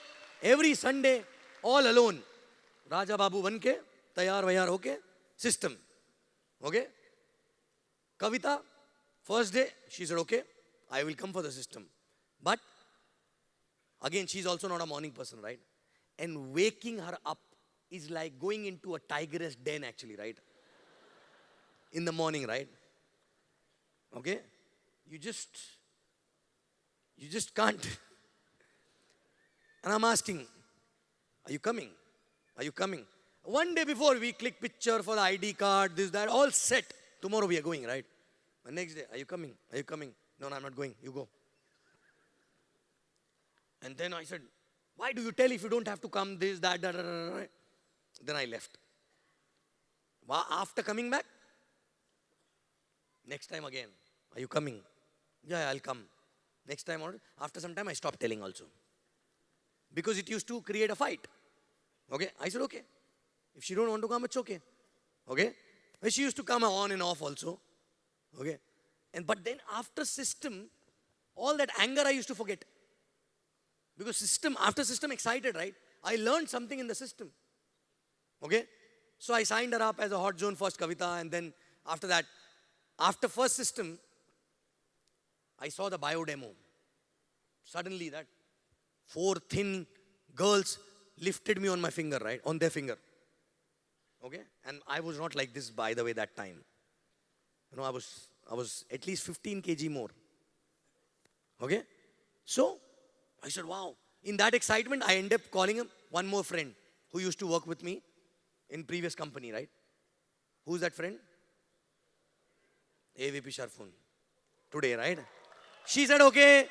S4: every Sunday, all alone, Raja Babu banke, tayar vayar hoke, system. Okay? Kavita, first day, she said, okay, I will come for the system. But, again, she's also not a morning person, right? And waking her up is like going into a tigress den actually, right? In the morning, right? Okay? You just can't. And I'm asking, are you coming? Are you coming? One day before, we click picture for the ID card, this, that, all set. Tomorrow we are going, right? The next day, are you coming? Are you coming? No, I'm not going. You go. And then I said, why do you tell if you don't have to come, this, that, that, that, that. Then I left. After coming back, next time again, are you coming? Yeah, I'll come. Next time, after some time, I stopped telling also. Because it used to create a fight. Okay, I said, okay. If she don't want to come, it's okay. Okay. But she used to come on and off also. Okay. But then after system, all that anger I used to forget. Because after system excited, right? I learned something in the system. Okay? So I signed her up as a hot zone first Kavita, and then after that, after first system, I saw the bio demo. Suddenly that 4 thin girls lifted me on my finger, right? On their finger. Okay? And I was not like this, by the way, that time. You know, I was at least 15 kg more. Okay? So, I said, wow. In that excitement, I ended up calling him one more friend who used to work with me in previous company, right? Who's that friend? AVP Sharfun. Today, right? She said, okay.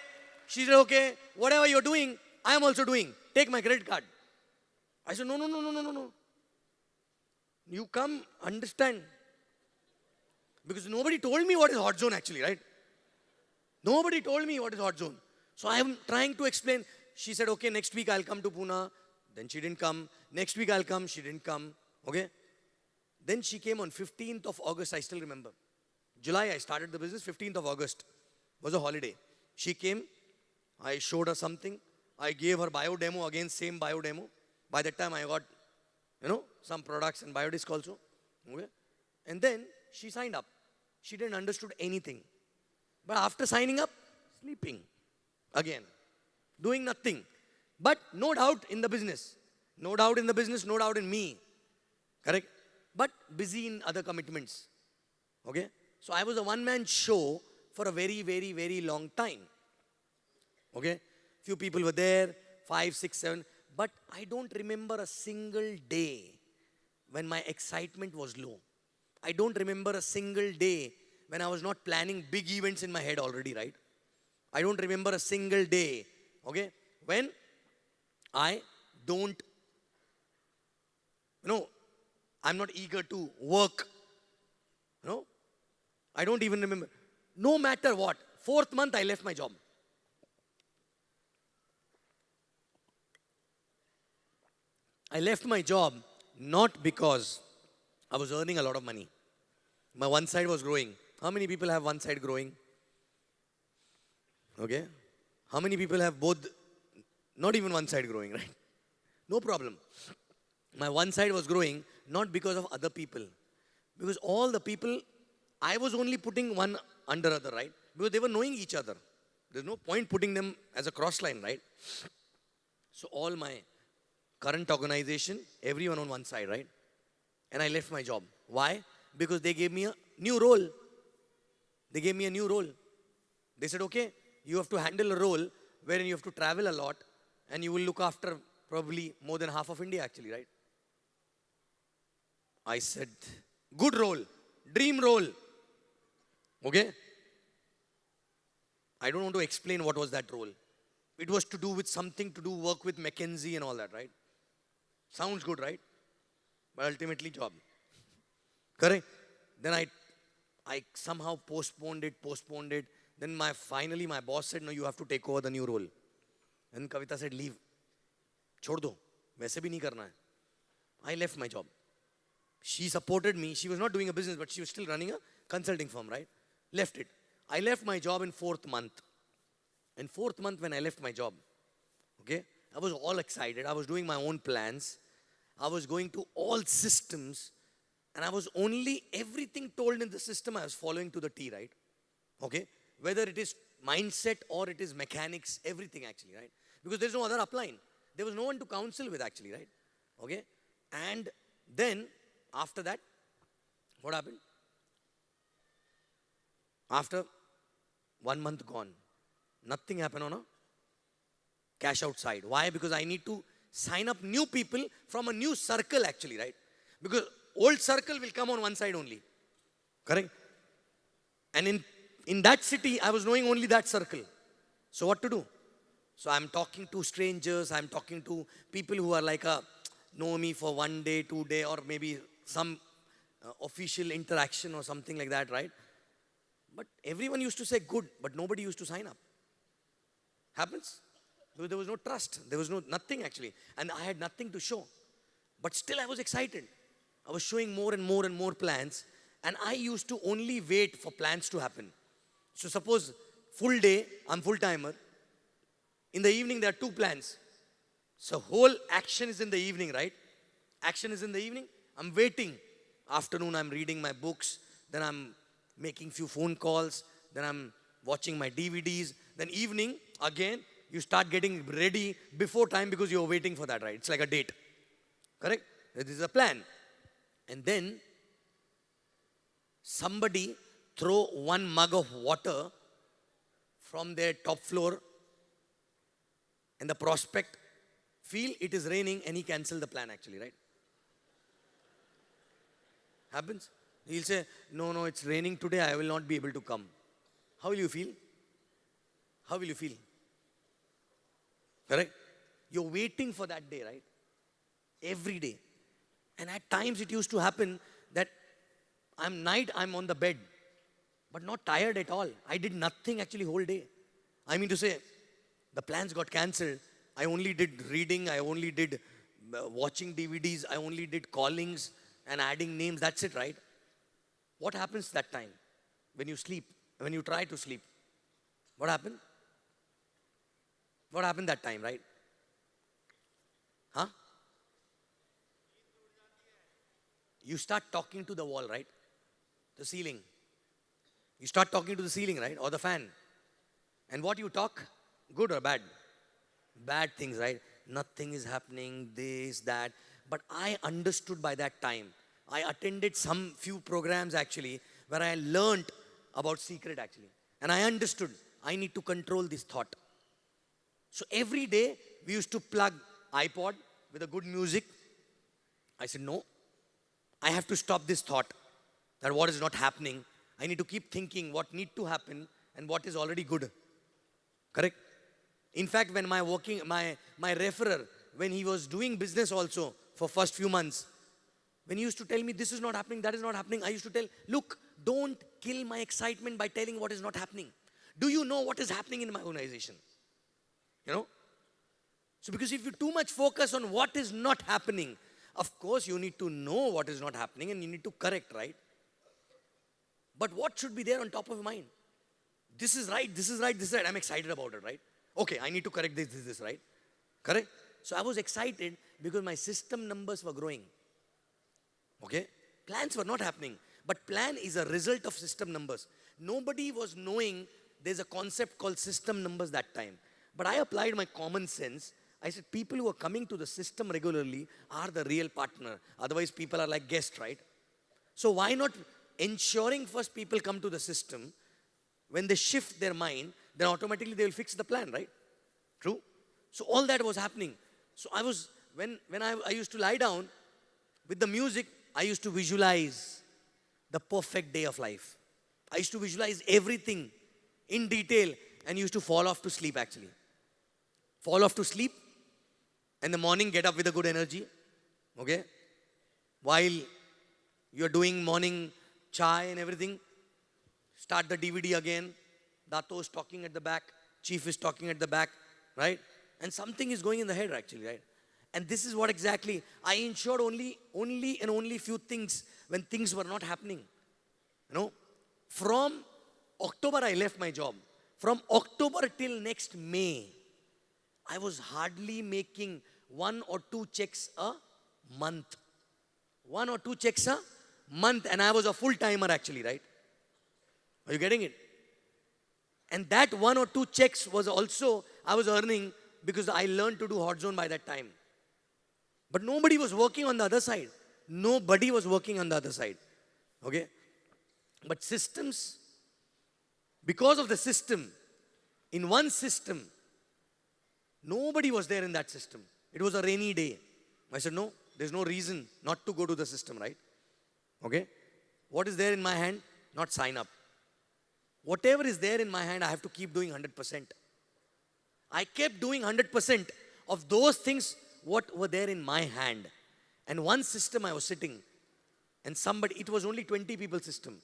S4: She said, okay, whatever you're doing, I am also doing. Take my credit card. I said, no. You come, understand. Because nobody told me what is hot zone actually, right? Nobody told me what is hot zone. So I am trying to explain. She said, okay, next week I'll come to Pune. Then she didn't come. Next week I'll come. She didn't come. Okay? Then she came on 15th of August, I still remember. July, I started the business. 15th of August was a holiday. She came. I showed her something. I gave her bio demo, again same bio demo. By that time I got, some products and biodisc also. Okay? And then she signed up. She didn't understood anything. But after signing up, sleeping. Again. Doing nothing. But no doubt in the business. No doubt in the business, no doubt in me. Correct? But busy in other commitments. Okay? So I was a one-man show for a very, very, very long time. Okay? Few people were there, 5, 6, 7. But I don't remember a single day when my excitement was low. I don't remember a single day when I was not planning big events in my head already, right? I don't remember a single day, okay, when I don't, I'm not eager to work. I don't even remember. No matter what, 4th month I left my job. I left my job not because I was earning a lot of money. My one side was growing. How many people have one side growing? Okay. How many people have both, not even one side growing, right? No problem. My one side was growing not because of other people. Because all the people, I was only putting one under other, right? Because they were knowing each other. There's no point putting them as a cross line, right? So all my current organization, everyone on one side, right? And I left my job. Why? Because they gave me a new role. They gave me a new role. They said, okay, you have to handle a role wherein you have to travel a lot and you will look after probably more than half of India actually, right? I said, good role, dream role. Okay? I don't want to explain what was that role. It was to do with something to do work with McKinsey and all that, right? Sounds good, right? But ultimately job. Correct? Then I somehow postponed it. Then finally my boss said, no, you have to take over the new role. And Kavita said, leave. Chhod do. वैसे भी नहीं करना है. I left my job. She supported me. She was not doing a business, but she was still running a consulting firm, right? Left it. I left my job in 4th month. In 4th month when I left my job, okay, I was all excited. I was doing my own plans. I was going to all systems. And I was only, everything told in the system I was following to the T, right? Okay? Whether it is mindset or it is mechanics, everything actually, right? Because there's no other upline. There was no one to counsel with actually, right? Okay? And then, after that, what happened? After 1 month gone, nothing happened on a cash out side. Why? Because I need to sign up new people from a new circle actually, right? Because old circle will come on one side only. Correct? And in that city, I was knowing only that circle. So what to do? So I'm talking to strangers, I'm talking to people who are like know me for 1 day, 2 day, or maybe some official interaction or something like that, right? But everyone used to say good, but nobody used to sign up. Happens? Because there was no trust. There was nothing actually. And I had nothing to show. But still I was excited. I was showing more and more and more plans. And I used to only wait for plans to happen. So suppose full day, I'm full timer. In the evening there are 2 plans. So whole action is in the evening, right? Action is in the evening. I'm waiting. Afternoon I'm reading my books. Then I'm making few phone calls. Then I'm watching my DVDs. Then evening, again, you start getting ready before time because you're waiting for that, right? It's like a date. Correct? This is a plan. And then somebody throw 1 mug of water from their top floor and the prospect feel it is raining and he cancel the plan actually, right? Happens. He'll say, no, it's raining today, I will not be able to come. How will you feel? How will you feel? Correct? You're waiting for that day, right? Every day. And at times it used to happen that I'm on the bed, but not tired at all. I did nothing actually whole day. I mean to say, the plans got cancelled. I only did reading, I only did watching DVDs, I only did callings and adding names. That's it, right? What happens that time when you sleep, when you try to sleep? What happened? What happened that time, right? Huh? You start talking to the wall, right? The ceiling. You start talking to the ceiling, right? Or the fan. And what you talk? Good or bad? Bad things, right? Nothing is happening, this, that. But I understood by that time. I attended some few programs actually where I learned about secret actually. And I understood I need to control this thought. So every day we used to plug iPod with a good music. I said, no, I have to stop this thought that what is not happening. I need to keep thinking what need to happen and what is already good. Correct? In fact, when my referrer, when he was doing business also for first few months, when he used to tell me this is not happening, that is not happening, I used to tell, look, don't kill my excitement by telling what is not happening. Do you know what is happening in my organization? You know? So because if you too much focus on what is not happening, of course you need to know what is not happening and you need to correct, right? But what should be there on top of your mind? This is right, this is right, this is right. I'm excited about it, right? Okay, I need to correct this, right? Correct? So I was excited because my system numbers were growing. Okay? Plans were not happening. But plan is a result of system numbers. Nobody was knowing there's a concept called system numbers that time. But I applied my common sense. I said, people who are coming to the system regularly are the real partner. Otherwise, people are like guests, right? So why not ensuring first people come to the system? When they shift their mind, then automatically they will fix the plan, right? True? So all that was happening. So I was, when I used to lie down with the music, I used to visualize the perfect day of life. I used to visualize everything in detail and used to fall off to sleep actually. Fall off to sleep and the morning get up with a good energy. Okay? While you're doing morning chai and everything, start the DVD again. Dato is talking at the back. Chief is talking at the back. Right? And something is going in the head actually, right? And this is what exactly, I ensured only few things when things were not happening. You know, from October I left my job. From October till next May, I was hardly making 1 or 2 checks a month. 1 or 2 checks a month, and I was a full-timer actually, right? Are you getting it? And that 1 or 2 checks was also, I was earning because I learned to do hot zone by that time. But nobody was working on the other side. Nobody was working on the other side. Okay? But systems, because of the system, in one system, nobody was there in that system. It was a rainy day. I said, no, there's no reason not to go to the system, right? Okay? What is there in my hand? Not sign up. Whatever is there in my hand, I have to keep doing 100%. I kept doing 100% of those things what were there in my hand. And one system I was sitting, and somebody, it was only 20 people system,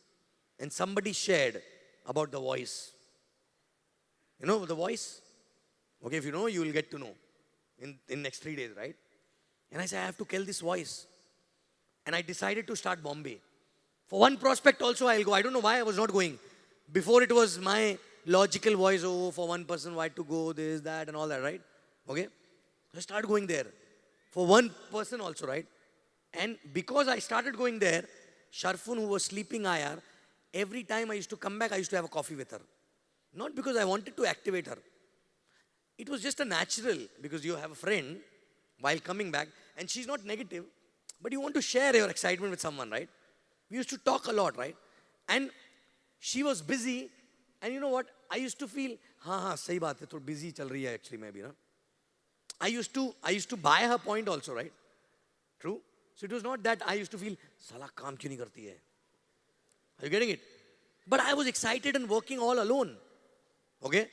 S4: and somebody shared about the voice. You know the voice? Okay, if you know, you will get to know in next 3 days, right? And I said, I have to kill this voice. And I decided to start Bombay. For one prospect also I'll go. I don't know why I was not going. Before it was my logical voice, oh, for one person, why to go, this, that, and all that, right? Okay? So I started going there. For one person also, right? And because I started going there, Sharfun, who was sleeping IR, every time I used to come back, I used to have a coffee with her. Not because I wanted to activate her. It was just a natural, because you have a friend while coming back, and she's not negative, but you want to share your excitement with someone, right? We used to talk a lot, right? And she was busy, and you know what? I used to feel, sahi baat hai, thodi busy chal rahi hai actually maybe, na? I used to buy her point also, right? True? So it was not that I used to feel, Sala kaam kyun nahi karti hai? Are you getting it? But I was excited and working all alone. Okay?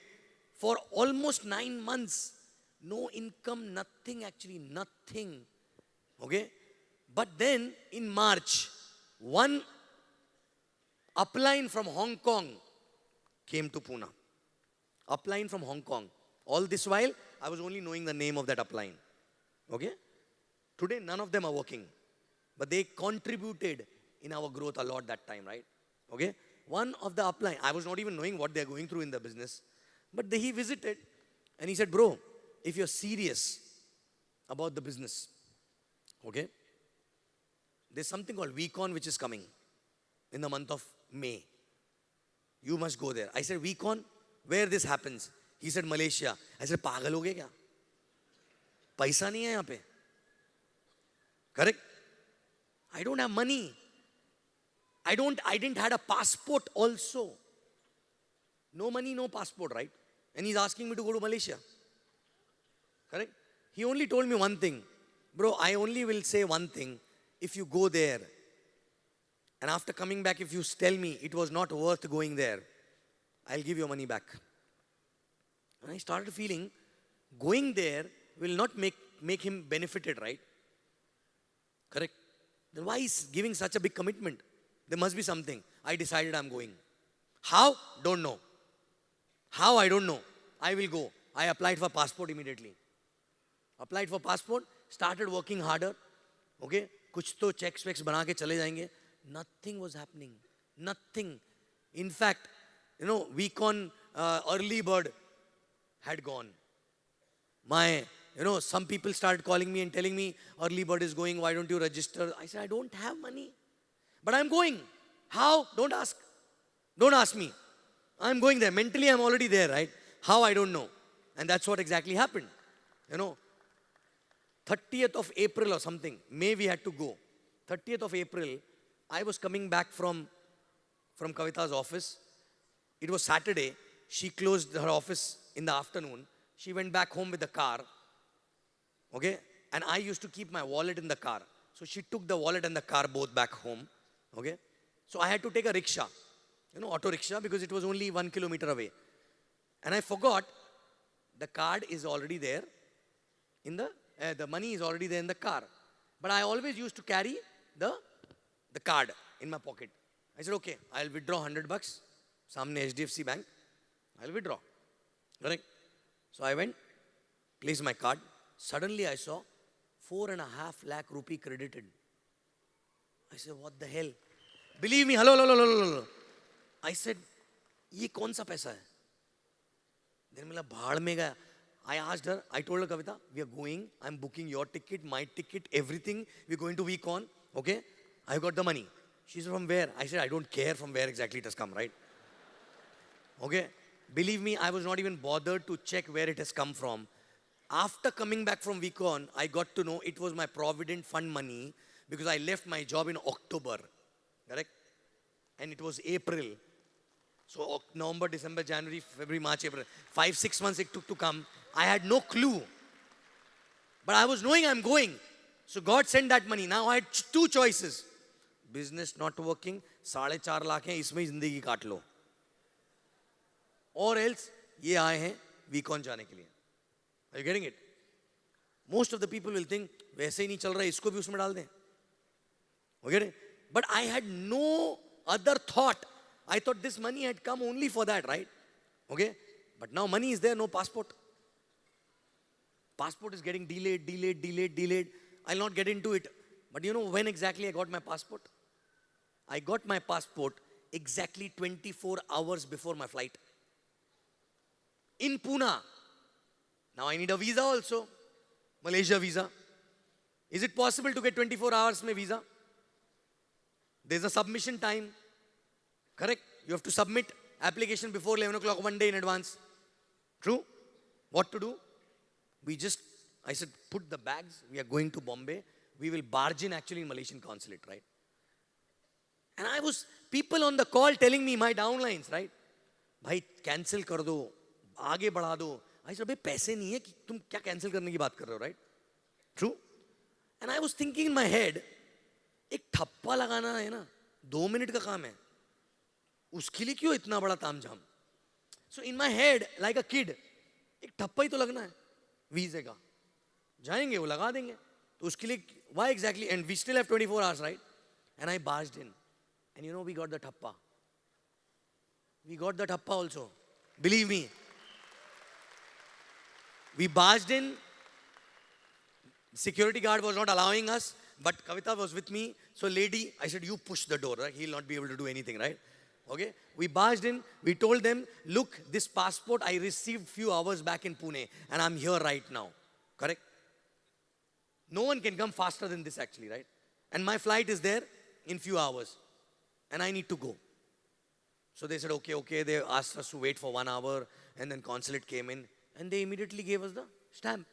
S4: For almost 9 months, no income, nothing actually, nothing. Okay? But then in March, one upline from Hong Kong came to Pune. Upline from Hong Kong. All this while, I was only knowing the name of that upline. Okay? Today, none of them are working. But they contributed in our growth a lot that time, right? Okay? One of the upline, I was not even knowing what they're going through in the business. But he visited and he said, bro, if you're serious about the business, okay, there's something called VCon which is coming in the month of May. You must go there. I said, VCon? Where this happens? He said, Malaysia. I said, pagal ho gaya kya? Paisa nahi hai yahan pe. Correct? I don't have money. I didn't had a passport also. No money, no passport, right? And he's asking me to go to Malaysia. Correct? He only told me one thing. Bro, I only will say one thing. If you go there, and after coming back, if you tell me it was not worth going there, I'll give your money back. And I started feeling, going there will not make him benefited, right? Correct? Then why is giving such a big commitment? There must be something. I decided I'm going. How? Don't know. How? I don't know. I will go. I applied for passport immediately. Applied for passport, started working harder. Okay? कुछ तो checks wax बना के चले जाएंगे. Nothing was happening. Nothing. In fact, you know, VCon early bird had gone. Some people started calling me and telling me, early bird is going, why don't you register? I said, I don't have money. But I'm going. How? Don't ask. Don't ask me. I'm going there. Mentally, I'm already there, right? How? I don't know. And that's what exactly happened. 30th of April or something, May we had to go. 30th of April, I was coming back from Kavita's office. It was Saturday. She closed her office in the afternoon. She went back home with the car. Okay? And I used to keep my wallet in the car. So she took the wallet and the car both back home. Okay? So I had to take a rickshaw. Auto rickshaw, because it was only 1 kilometer away. And I forgot the card is already there in the money is already there in the car. But I always used to carry the card in my pocket. I said, okay, I'll withdraw $100. Samne HDFC Bank. I'll withdraw. Correct? So I went, placed my card. Suddenly I saw 4.5 lakh rupee credited. I said, what the hell? Believe me, hello, hello, hello, hello, hello. I said, ये कौन सा पैसा है? Then मेरा भाड़ में गया. I asked her, I told her, Kavita, we are going, I'm booking your ticket, my ticket, everything. We're going to Weekon, okay? I got the money. She said, from where? I said, I don't care from where exactly it has come, right? Okay? Believe me, I was not even bothered to check where it has come from. After coming back from Weekon, I got to know it was my Provident Fund money because I left my job in October, correct? And it was April. So November, December, January, February, March, April. 5-6 months it took to come. I had no clue. But I was knowing I'm going. So God sent that money. Now I had two choices. Business not working, 4.5 lakh हैं, इसमें जिंदगी काट लो. Or else, ये आए हैं Weekon जाने के लिए. Are you getting it? Most of the people will think, वैसे ही नहीं चल रहा है, इसको भी उसमें डाल दें. You get it? But I had no other thought. I thought this money had come only for that, right? Okay? But now money is there, no passport. Passport is getting delayed. I'll not get into it. But you know when exactly I got my passport? I got my passport exactly 24 hours before my flight. In Pune. Now I need a visa also. Malaysia visa. Is it possible to get 24 hours mein visa? There's a submission time. Correct? You have to submit application before 11 o'clock one day in advance. True? What to do? I said, put the bags. We are going to Bombay. We will barge in actually in Malaysian consulate, right? And people on the call telling me my downlines, right? भाई cancel कर दो, आगे बढ़ा दो. I said, भाई पैसे नहीं है कि तुम क्या cancel करने की बात कर रहे हो, right? True? And I was thinking in my head, एक ठप्पा लगाना है ना, 2 मिनट का काम है. उसके लिए क्यों इतना बड़ा तामझाम? So in my head, like a kid, एक ठप्पा ही तो लगना है वीजे का. जाएंगे वो लगा देंगे. तो उसके लिए why exactly? And we still have 24 hours, right? And I barged in. And you know, we got the thappa. We got the thappa also. Believe me. We barged in. Security guard was not allowing us, but Kavita was with me. So lady, I said, you push the door, right? He'll not be able to do anything, right? Okay? We barged in. We told them, look, this passport I received few hours back in Pune, and I'm here right now. Correct? No one can come faster than this actually, right? And my flight is there in few hours. And I need to go. So they said, okay. They asked us to wait for 1 hour. And then consulate came in. And they immediately gave us the stamp.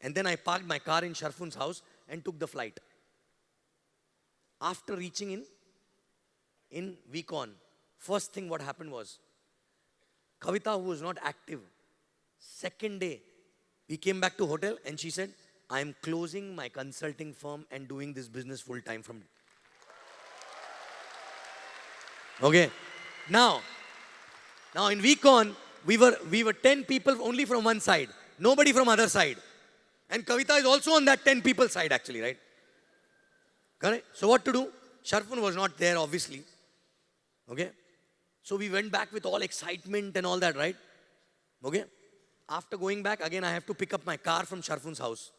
S4: And then I parked my car in Sharfun's house and took the flight. After reaching in Weekon, first thing what happened was, Kavita, who was not active, second day, we came back to hotel and she said, I am closing my consulting firm and doing this business full time from. Okay. Now in Weekon, we were 10 people only from one side. Nobody from other side. And Kavita is also on that 10 people side actually, right? Correct? So what to do? Sharfun was not there, obviously. Okay? So we went back with all excitement and all that, right? Okay? After going back, again I have to pick up my car from Sharfun's house.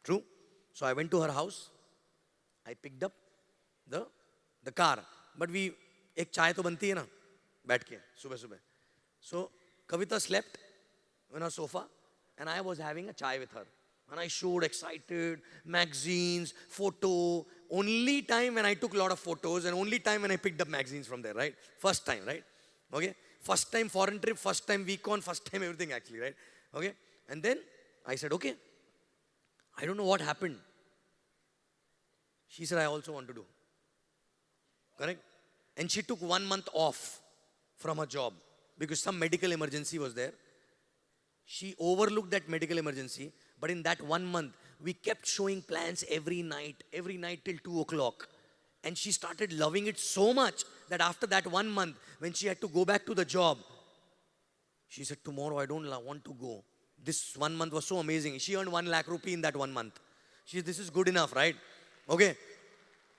S4: True? So I went to her house. I picked up the car. But एक चाय तो बनती है ना बैठ के सुबह. So Kavita slept on her sofa and I was having a chai with her. And I showed excited, magazines, photo. Only time when I took a lot of photos and only time when I picked up magazines from there, right? First time, right? Okay? First time foreign trip, first time Weekon, first time everything actually, right? Okay? And then I said, okay. I don't know what happened. She said, I also want to do. Correct? And she took 1 month off from her job because some medical emergency was there. She overlooked that medical emergency, but in that 1 month, we kept showing plans every night till 2 o'clock. And she started loving it so much that after that 1 month, when she had to go back to the job, she said, tomorrow I don't want to go. This 1 month was so amazing. She earned 1 lakh rupee in that 1 month. She said, this is good enough, right? Okay.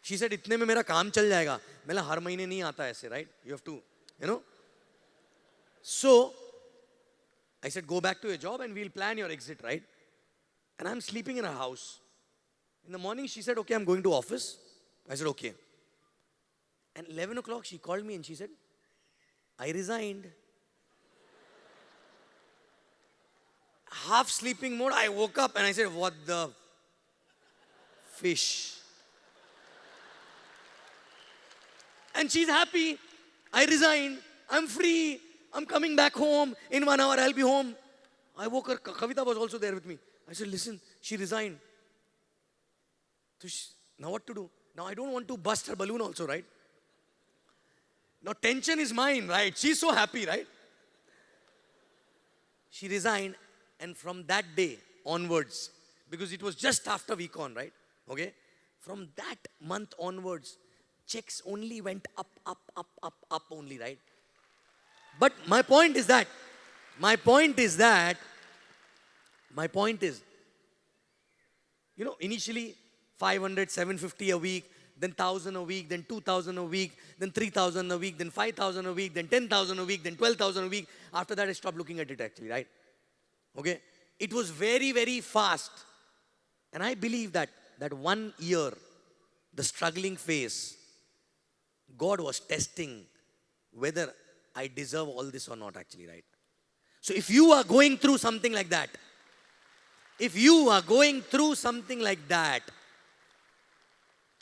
S4: She said, इतने में मेरा काम चल जाएगा. मैंने हर महीने नहीं आता ऐसे, right? You have to, So, I said, go back to your job and we'll plan your exit, right? And I'm sleeping in her house. In the morning, she said, okay, I'm going to office. I said, okay. And 11 o'clock, she called me and she said, I resigned. Half sleeping mode, I woke up and I said, what the fish? And she's happy. I resigned. I'm free. I'm coming back home. In 1 hour, I'll be home. I woke her. Kavita was also there with me. I said, listen, she resigned. So now what to do? Now I don't want to bust her balloon also, right? Now tension is mine, right? She's so happy, right? She resigned, and from that day onwards, because it was just after VCon, right? Okay? From that month onwards, checks only went up only, right? But my point is, initially 500, 750 a week, then 1,000 a week, then 2,000 a week, then 3,000 a week, then 5,000 a week, then 10,000 a week, then 12,000 a week. After that, I stopped looking at it actually, right? Okay? It was very, very fast. And I believe that 1 year, the struggling phase, God was testing whether I deserve all this or not actually, right? So if you are going through something like that,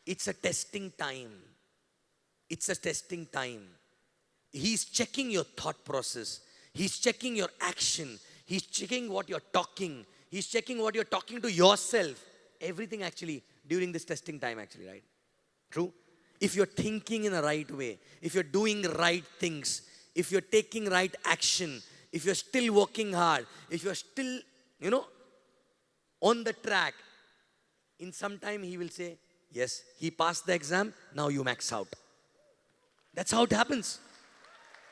S4: it's a testing time. It's a testing time. He's checking your thought process. He's checking your action. He's checking what you're talking. He's checking what you're talking to yourself. Everything actually during this testing time actually, right? True? If you're thinking in the right way, if you're doing right things, if you're taking right action, if you're still working hard, if you're still, on the track, in some time he will say, yes, he passed the exam, now you max out. That's how it happens.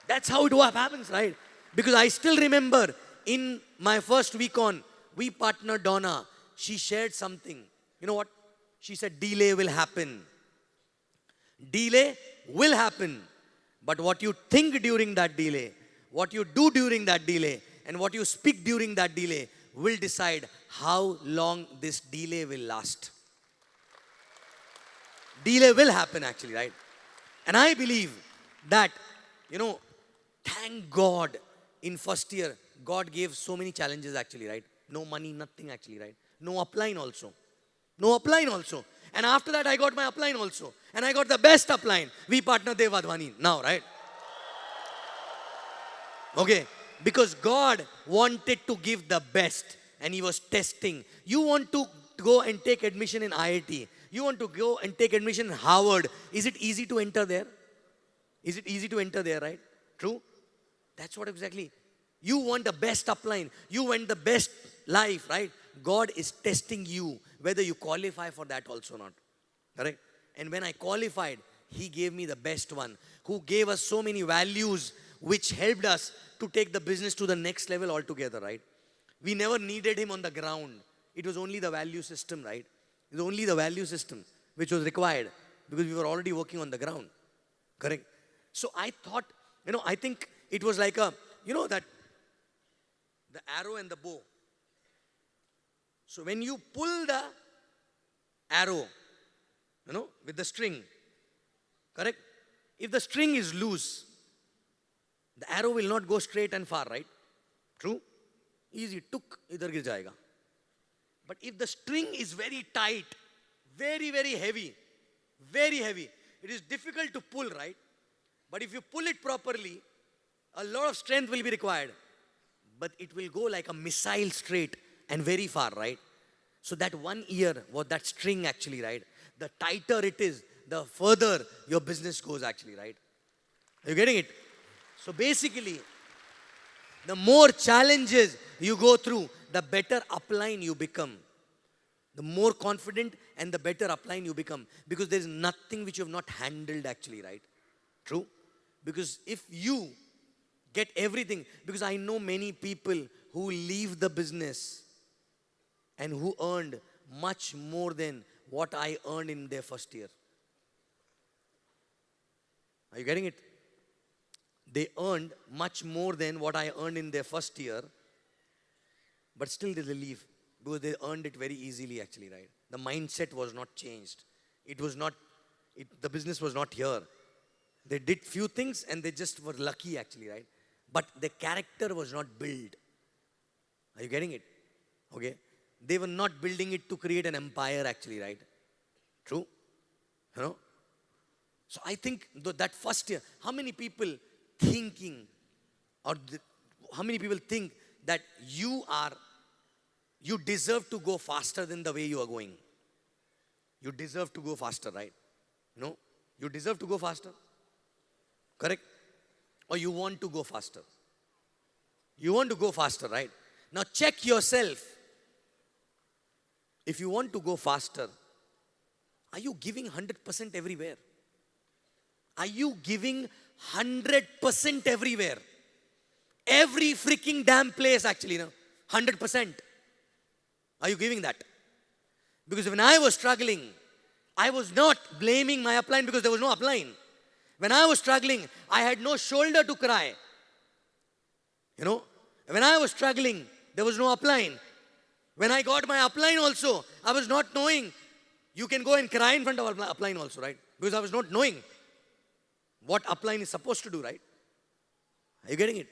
S4: That's how it happens, right? Because I still remember in my first week on, we partner Donna, she shared something. You know what? She said, delay will happen. Delay will happen. But what you think during that delay, what you do during that delay, and what you speak during that delay will decide how long this delay will last. Delay will happen actually, right? And I believe that, thank God in first year, God gave so many challenges actually, right? No money, nothing actually, right? No upline also. And after that, I got my upline also. And I got the best upline. We partner Dev Advani now, right? Okay. Because God wanted to give the best. And He was testing. You want to go and take admission in IIT. You want to go and take admission in Harvard. Is it easy to enter there? Is it easy to enter there, right? True? That's what exactly. You want the best upline. You want the best life, right? God is testing you whether you qualify for that also or not. Correct? And when I qualified, He gave me the best one, who gave us so many values which helped us to take the business to the next level altogether, right? We never needed Him on the ground. It was only the value system, right? It was only the value system which was required because we were already working on the ground. Correct? So I thought, I think it was like that the arrow and the bow. So when you pull the arrow, with the string, correct? If the string is loose, the arrow will not go straight and far, right? True? Easy, tuk, idhar gir jayega. But if the string is very tight, very, very heavy, it is difficult to pull, right? But if you pull it properly, a lot of strength will be required. But it will go like a missile straight and very far, right? So that 1 year was that string actually, right? The tighter it is, the further your business goes actually, right? Are you getting it? So basically, the more challenges you go through, the better upline you become. The more confident and the better upline you become. Because there is nothing which you have not handled actually, right? True? Because if you get everything, because I know many people who leave the business and who earned much more than what I earned in their first year. Are you getting it? They earned much more than what I earned in their first year, but still they leave because they earned it very easily actually, right? The mindset was not changed. It was not, the business was not here. They did few things and they just were lucky actually, right? But the character was not built. Are you getting it? Okay. They were not building it to create an empire actually, right? True? You know? So I think that first year, how many people thinking how many people think that you deserve to go faster than the way you are going? You deserve to go faster, right? No? You deserve to go faster. Correct? Or you want to go faster. You want to go faster, right? Now check yourself. If you want to go faster, are you giving 100% everywhere? Are you giving 100% everywhere? Every freaking damn place actually, no? 100%. Are you giving that? Because when I was struggling, I was not blaming my upline because there was no upline. When I was struggling, I had no shoulder to cry. You know, when I was struggling, there was no upline. When I got my upline also, I was not knowing. You can go and cry in front of upline also, right? Because I was not knowing what upline is supposed to do, right? Are you getting it?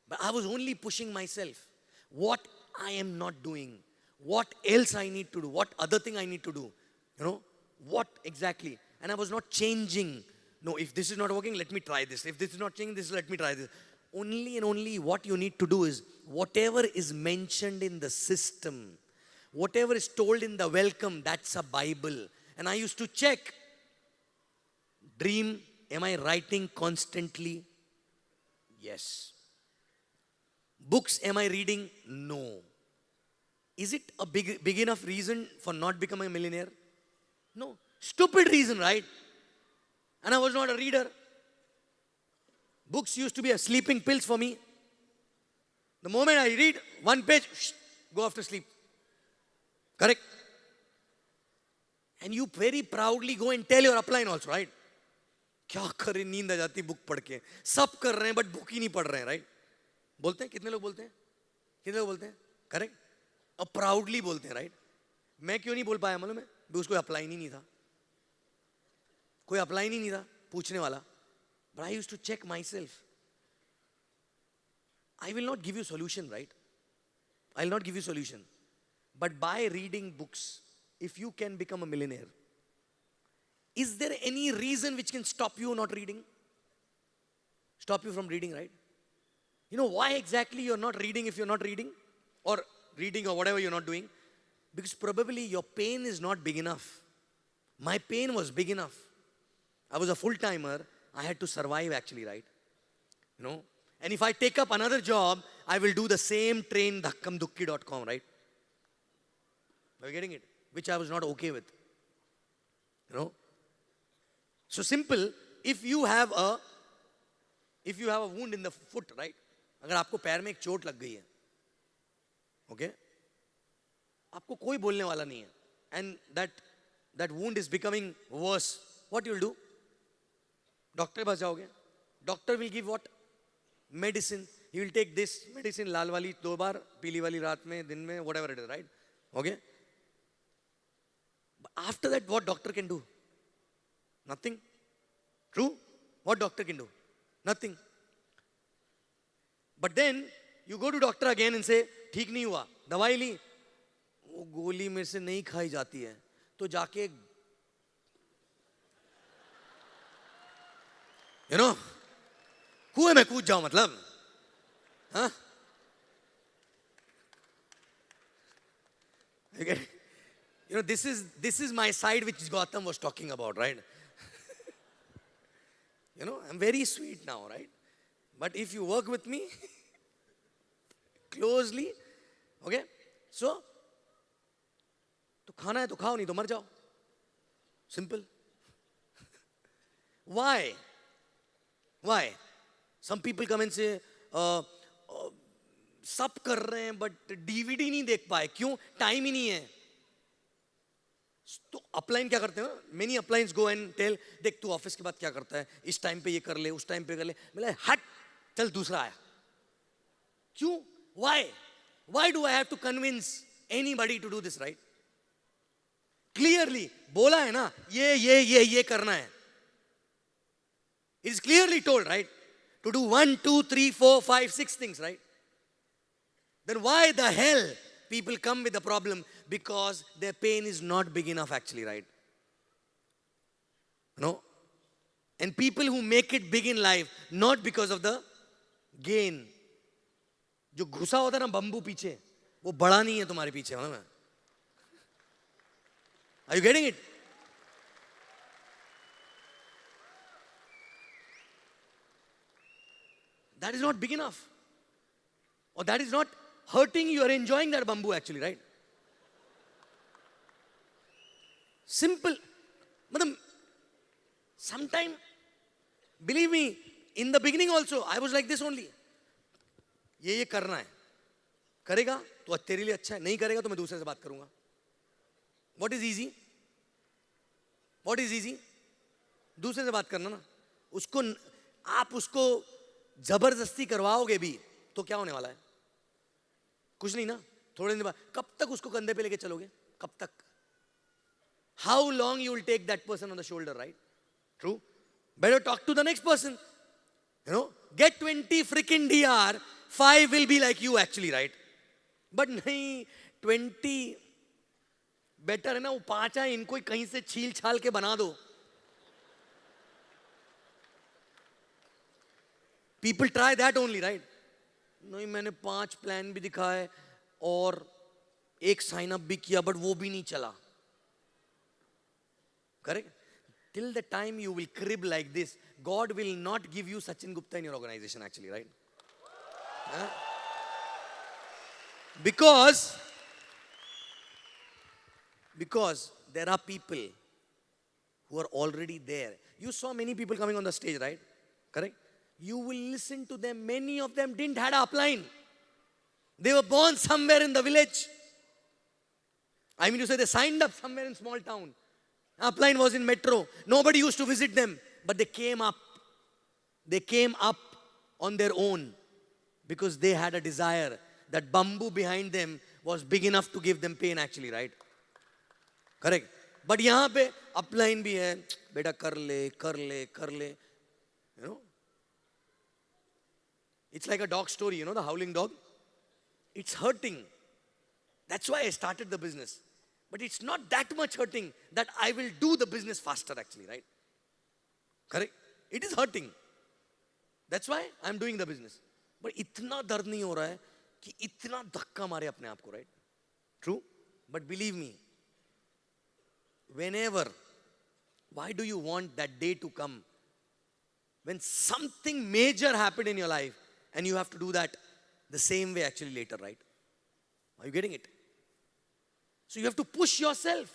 S4: But I was only pushing myself. What I am not doing. What else I need to do. What other thing I need to do. You know, what exactly. And I was not changing. No, if this is not working, let me try this. If this is not changing, let me try this. Only and only what you need to do is whatever is mentioned in the system, whatever is told in the welcome, that's a Bible. And I used to check. Dream, am I writing constantly? Yes. Books, am I reading? No. Is it a big enough reason for not becoming a millionaire? No. Stupid reason, right? And I was not a reader. Books used to be a sleeping pills for me. The moment I read one page, go off to sleep. Correct? And you very proudly go and tell your upline also, right? क्या कर रहे, नींद आ जाती book पढ़ के. सब कर रहे हैं बट बुक ही नहीं पढ़ रहे हैं, राइट? बोलते हैं, कितने लोग बोलते हैं? कितने लोग बोलते हैं? करेक्ट? और प्राउडली बोलते हैं, राइट? मैं क्यों नहीं बोल पाया मालूम है? बिकॉज कोई अप्लाई नहीं था. कोई अप्लाई नहीं था पूछने वाला. But I used to check myself. I will not give you solution, right? I will not give you solution. But by reading books, if you can become a millionaire, is there any reason which can stop you not reading? Stop you from reading, right? You know why exactly you're not reading if you're not reading? Or reading or whatever you're not doing? Because probably your pain is not big enough. My pain was big enough. I was a full-timer. I had to survive actually, right? You know? And if I take up another job, I will do the same train, dhakkamdukki.com, right? Are you getting it? Which I was not okay with. You know? So simple, if you have a wound in the foot, right? अगर आपको पैर में एक चोट लग गई है, okay? आपको कोई बोलने वाला नहीं है. And that wound is becoming worse. What you will do? Doctor के पास जाओगे. Doctor will give what? Medicine. He will take this medicine, लाल वाली 2 बार, पीली वाली रात में, दिन में, whatever it is, right? Okay. After that what doctor can do? Nothing. True? What doctor can do? Nothing. But then you go to doctor again and say ठीक नहीं हुआ, दवाई ली, वो गोली मेरे से नहीं खाई जाती है, तो जाके You know, कुएं में कूद जाओ मतलब, हाँ? Okay. You know, this is my side which Gautam was talking about, right? You know, I'm very sweet now, right? But if you work with me closely, okay? So, तो खाना है तो खाओ, नहीं तो मर जाओ. Simple. Why? Why? Some people come and say, सब कर रहे हैं बट डीवीडी नहीं देख पाए. क्यों? टाइम ही नहीं है. तो अपलाइन क्या करते हैं? Many uplines go and tell, देख तू ऑफिस के बाद क्या करता है, इस टाइम पे ये कर ले, उस टाइम पे कर ले. बोला हट, चल दूसरा आया. क्यों? Why? Why do I have to convince anybody to do this, right? Clearly, बोला है ना, ये करना है. It is clearly told, right? To do 1, 2, 3, 4, 5, 6 things, right? Then why the hell people come with the problem? Because their pain is not big enough actually, right? No? And people who make it big in life, not because of the gain. जो घुसा होता है ना bamboo पीछे, वो बड़ा नहीं है तुम्हारे पीछे, मालूम है? Are you getting it? That is not big enough. Or that is not hurting you, you are enjoying that bamboo actually, right? Simple. Madam, sometime, believe me, in the beginning also, I was like this only. ये करना है. करेगा तो तेरे लिए अच्छा है, नहीं करेगा तो मैं दूसरे से बात करूंगा. What is easy? What is easy? दूसरे से बात करना ना. उसको आप उसको जबरदस्ती करवाओगे भी तो क्या होने वाला है? कुछ नहीं ना. थोड़े दिन बाद कब तक उसको कंधे पे लेके चलोगे? कब तक? How long you will take that person on the shoulder, right? True. Better talk to the next person. You know, get 20 freaking DR, 5 will be like you actually, right? But नहीं, 20 better है ना, वो 5 है, इनको कहीं से छील छाल के बना दो. People try that only, right? नहीं, मैंने 5 प्लान भी दिखाए और एक साइन अप भी किया, बट वो भी नहीं चला. Correct? Till the time you will crib like this, God will not give you Sachin Gupta in your organization actually, right? Huh? Because there are people who are already there. You saw many people coming on the stage, right? Correct? You will listen to them. Many of them didn't had an upline. They were born somewhere in the village. I mean to say they signed up somewhere in small town. Upline was in metro. Nobody used to visit them. But they came up. They came up on their own because they had a desire. That bamboo behind them was big enough to give them pain actually, right? Correct. But यहाँ पे upline भी है. बेटा कर ले. You know? It's like a dog story, you know, the howling dog. It's hurting. That's why I started the business. But it's not that much hurting that I will do the business faster actually, right? Correct? It is hurting. That's why I'm doing the business. But इतना दर्द नहीं हो रहा है कि इतना धक्का मारे अपने आप को, right? True? But believe me, whenever, why do you want that day to come when something major happened in your life and you have to do that the same way actually later, right? Are you getting it? So you have to push yourself.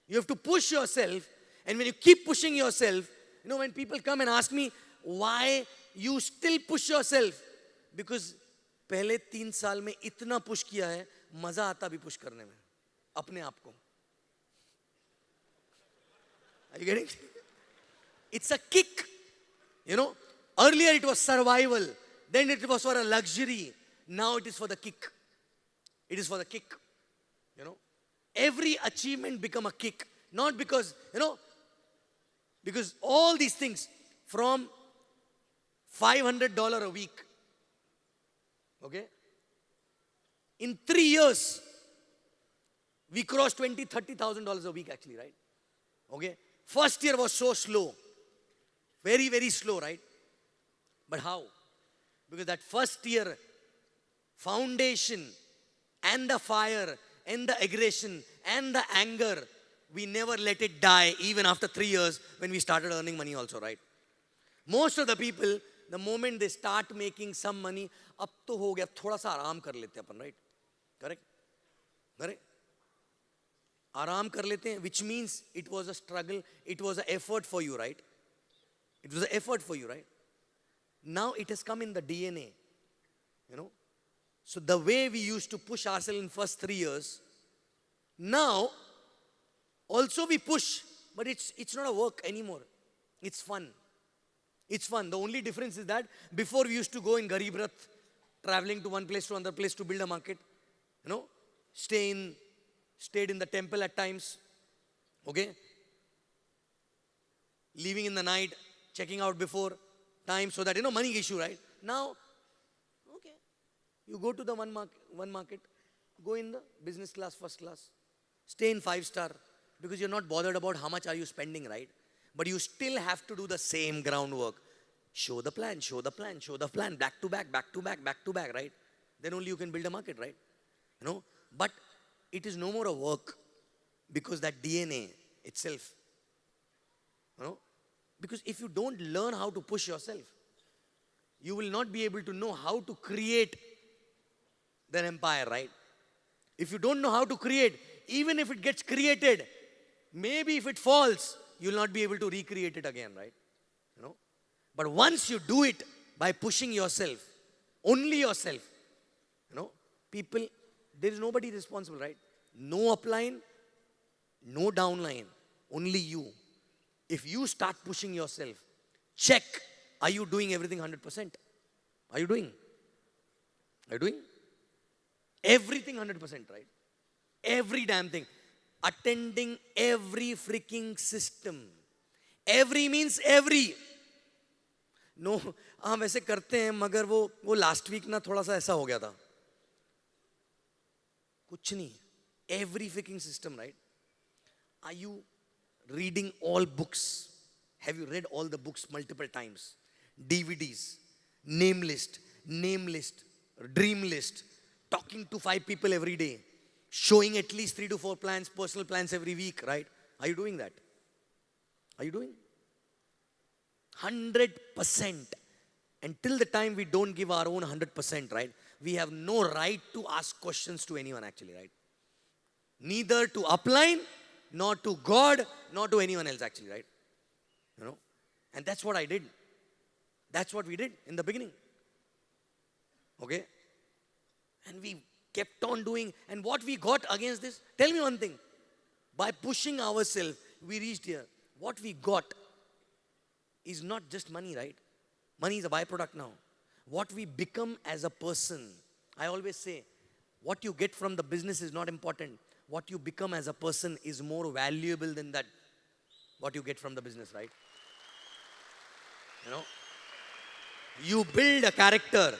S4: You have to push yourself. And when you keep pushing yourself, you know, when people come and ask me, why you still push yourself? Because पहले 3 साल में इतना push किया है, मजा आता भी push करने में, अपने आप को. Are you getting it? It's a kick. You know, earlier it was survival. Then it was for a luxury. Now it is for the kick. It is for the kick. You know, every achievement become a kick. Not because, you know, because all these things from $500 a week, okay, in 3 years, we crossed $20,000-$30,000 a week actually, right? Okay, first year was so slow, very, very slow, right? But how? Because that first year, foundation and the fire and the aggression and the anger, we never let it die even after 3 years when we started earning money also, right? Most of the people, the moment they start making some money, अब तो हो गया, थोड़ा सा आराम कर लेते हैं अपन, right? Correct? Correct? आराम कर लेते हैं, which means it was a struggle, it was an effort for you, right? It was an effort for you, right? Now it has come in the DNA, you know? So the way we used to push ourselves in first 3 years, now also we push, but it's not a work anymore. It's fun. It's fun. The only difference is that before we used to go in Garib Rath, traveling to one place to another place to build a market, you know, stayed in the temple at times, Okay? Leaving in the night, checking out before time so that, money issue, right? Now, okay, you go to the one market, go in the business class, first class, stay in 5-star because you're not bothered about how much are you spending, right? But you still have to do the same groundwork. Show the plan, show the plan, show the plan, back to back, back to back, back to back, right? Then only you can build a market, right? But it is no more a work because that DNA itself, because if you don't learn how to push yourself, you will not be able to know how to create that empire, right? If you don't know how to create, even if it gets created, maybe if it falls, you'll not be able to recreate it again, right? But once you do it by pushing yourself, only yourself, people, there is nobody responsible, right? No upline, no downline, only you. If you start pushing yourself, check, are you doing everything 100%? Are you doing? Are you doing? Everything 100%, right? Every damn thing. Attending every freaking system. Every means every. No हम वैसे करते हैं मगर वो last week ना थोड़ा सा ऐसा हो गया था कुछ नहीं every fucking system right are you reading all books have you read all the books multiple times DVDs name list dream list talking to 5 people every day showing at least 3 to 4 plans personal plans every week right are you doing that are you doing 100%. Until the time we don't give our own 100%, right? We have no right to ask questions to anyone actually, right? Neither to upline, nor to God, nor to anyone else actually, right? And that's what I did. That's what we did in the beginning. Okay? And we kept on doing. And what we got against this, tell me one thing. By pushing ourselves, we reached here. What we got is not just money, right? Money is a byproduct now. What we become as a person, I always say, what you get from the business is not important. What you become as a person is more valuable than that, what you get from the business, right? You build a character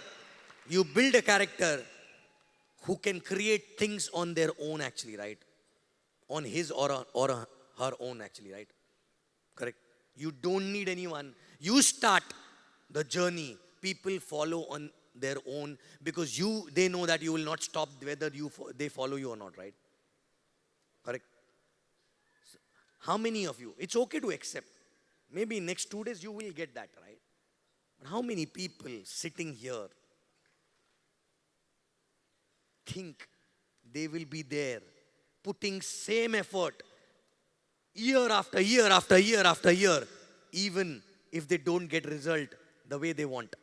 S4: who can create things on their own actually, right? On his or her own actually, right? Correct? You don't need anyone. You start the journey. People follow on their own because they know that you will not stop whether they follow you or not, right? Correct? So how many of you, it's okay to accept. Maybe next 2 days you will get that, right? But how many people sitting here think they will be there putting same effort year after year after year after year, even if they don't get result the way they want.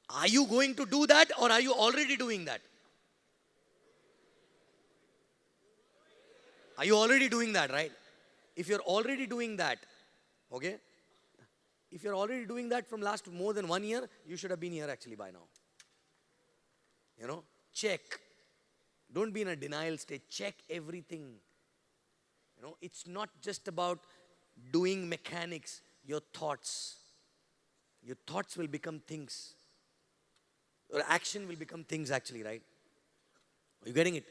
S4: Are you going to do that or are you already doing that? Are you already doing that, right? If you're already doing that, okay? If you're already doing that from last more than 1 year, you should have been here actually by now. Check. Don't be in a denial state. Check everything. It's not just about doing mechanics. Your thoughts will become things. Your action will become things actually, right? Are you getting it?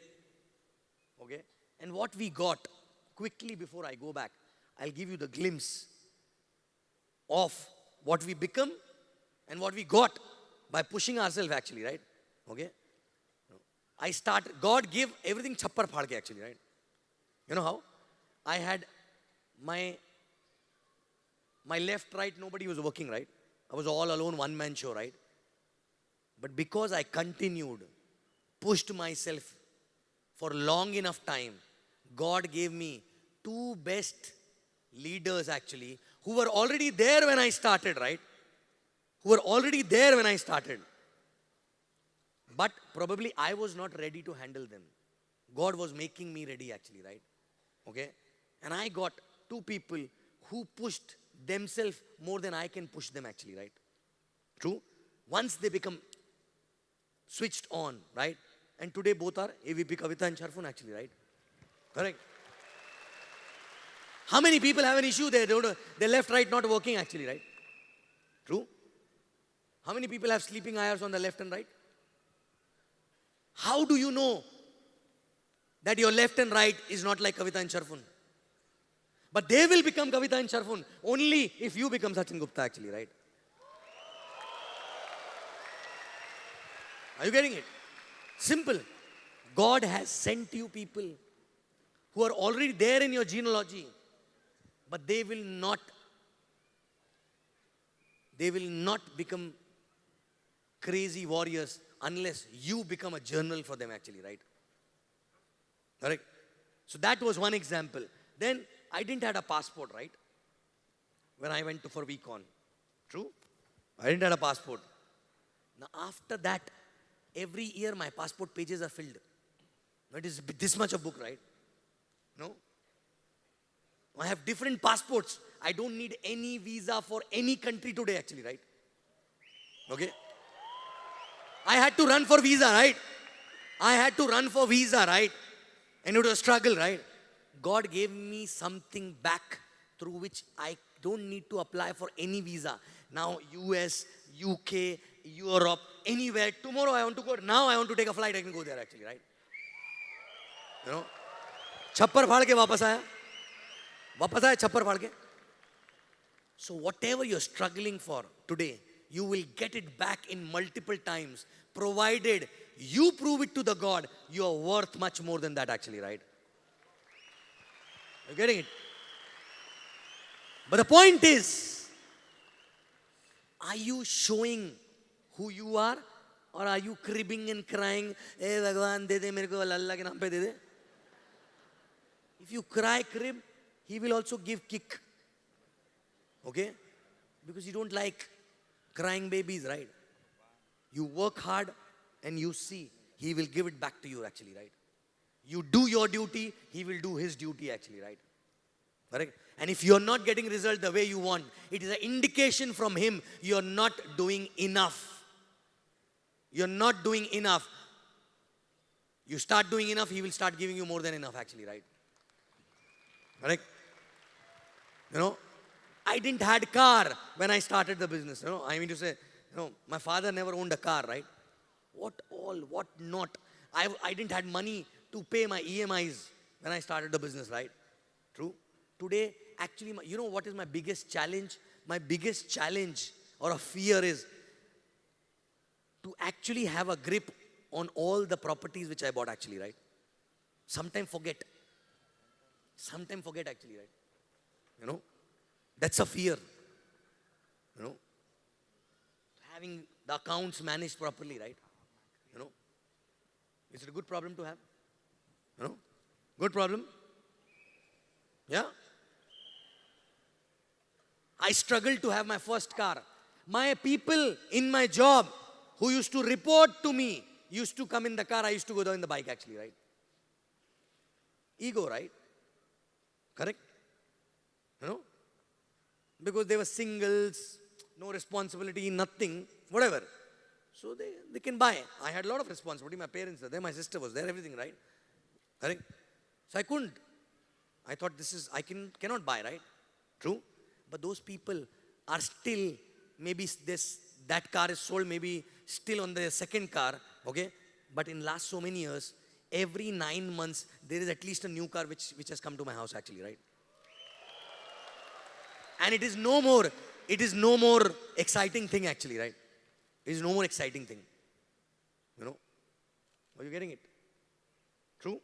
S4: Okay? And what we got, quickly before I go back, I'll give you the glimpse of what we become and what we got by pushing ourselves actually, right? Okay? God gave everything chappar phad ke actually, right? You know how? I had my left, right, nobody was working, right? I was all alone, one-man show, right? But because I continued, pushed myself for long enough time, God gave me 2 best leaders actually, who were already there when I started, right? Who were already there when I started. But probably I was not ready to handle them. God was making me ready actually, right? Okay? And I got 2 people who pushed themselves more than I can push them actually, right? True? Once they become switched on, right? And today both are AVP Kavita and Sharfun actually, right? Correct. How many people have an issue there? Their left, right not working actually, right? True. How many people have sleeping IRs on the left and right? How do you know that your left and right is not like Kavita and Sharfun? But they will become Kavita and Sharfun only if you become Sachin Gupta actually, right? Are you getting it? Simple. God has sent you people who are already there in your genealogy, but they will not become crazy warriors unless you become a journal for them actually, right? Correct? So that was one example. Then I didn't have a passport, right? When I went for VCon. True? I didn't have a passport. Now after that, every year my passport pages are filled. Now it is this much of book, right? No? I have different passports. I don't need any visa for any country today actually, right? Okay? I had to run for visa, right? And it was a struggle, right? God gave me something back through which I don't need to apply for any visa. Now US, UK, Europe, anywhere. Tomorrow I want to go. Now I want to take a flight. I can go there actually, right? You know? छप्पर फाड़ के वापस आया छप्पर फाड़ के. So whatever you're struggling for today, you will get it back in multiple times, provided you prove it to the God you are worth much more than that actually, right? You're getting it? But the point is, are you showing who you are, or are you cribbing and crying, "Hey Bhagwan, de de mere ko Allah ke naam pe de de"? If you cry, crib, he will also give kick. Okay? Because you don't like crying babies, right? You work hard and you see, he will give it back to you actually, right? You do your duty, he will do his duty actually, right? Correct? And if you're not getting result the way you want, it is an indication from him you're not doing enough. You're not doing enough. You start doing enough, he will start giving you more than enough actually, right? Correct? You know, I didn't had car when I started the business. You know, I mean to say, you know, my father never owned a car, right? What all, what not? I didn't had money to pay my EMIs when I started the business, right? True? Today, actually, you know what is my biggest challenge? My biggest challenge or a fear is to actually have a grip on all the properties which I bought actually, right? Sometimes forget actually, right? You know, that's a fear. You know, having the accounts managed properly, right? You know, is it a good problem to have? You know, good problem? Yeah? I struggled to have my first car. My people in my job who used to report to me used to come in the car. I used to go down in the bike actually, right? Ego, right? Correct? You know? Because they were singles, no responsibility, nothing, whatever. So they can buy. I had a lot of responsibility. My parents were there, my sister was there, everything, right? Correct? So I couldn't. I thought cannot buy, right? True? But those people are still, maybe that car is sold, maybe still on their second car, okay? But in last so many years, every 9 months, there is at least a new car which has come to my house actually, right? And it is no more exciting thing actually, right? It is no more exciting thing. You know? Are you getting it? True?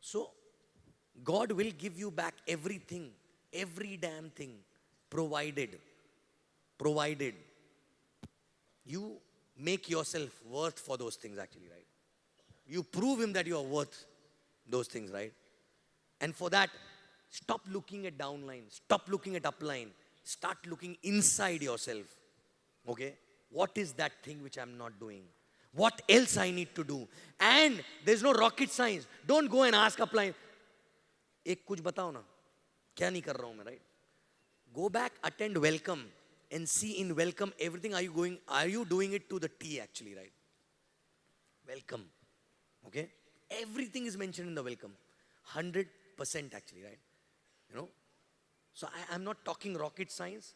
S4: So, God will give you back everything, every damn thing, provided you make yourself worth for those things actually, right? You prove him that you are worth those things, right? And for that, stop looking at downline, stop looking at upline, start looking inside yourself. Okay? What is that thing which I'm not doing? What else I need to do? And there's no rocket science. Don't go and ask upline, एक कुछ बताओ ना, क्या नहीं कर रहा हूं मैं, right? Go back, attend welcome, and see in welcome everything. Are you doing it to the T actually, right? Welcome. Okay? Everything is mentioned in the welcome. 100% actually, right? You know? So I'm not talking rocket science.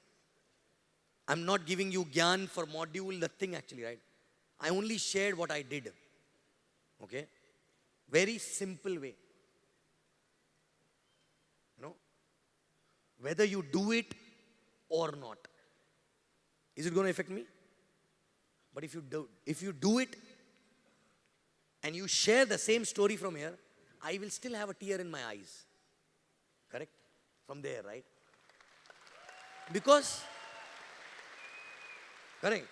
S4: I'm not giving you gyan for module, nothing actually, right? I only shared what I did. Okay? Very simple way. You know? Whether you do it or not. Is it going to affect me? But if you do it and you share the same story from here, I will still have a tear in my eyes. Correct? From there, right? Because, correct.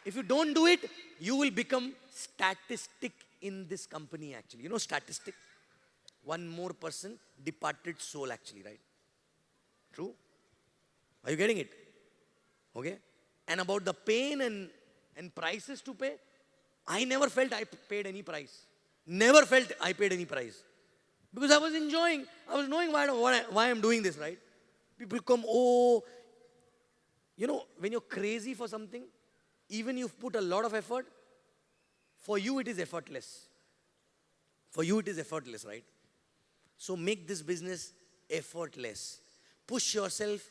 S4: If you don't do it, you will become statistic in this company actually. You know statistic? One more person, departed soul actually, right? True? Are you getting it? Okay? And about the pain and prices to pay, I never felt I paid any price. Never felt I paid any price. Because I was enjoying, I was knowing why I'm doing this, right? People come, oh, you know, when you're crazy for something, even you've put a lot of effort, for you it is effortless. For you it is effortless, right? So make this business effortless. Push yourself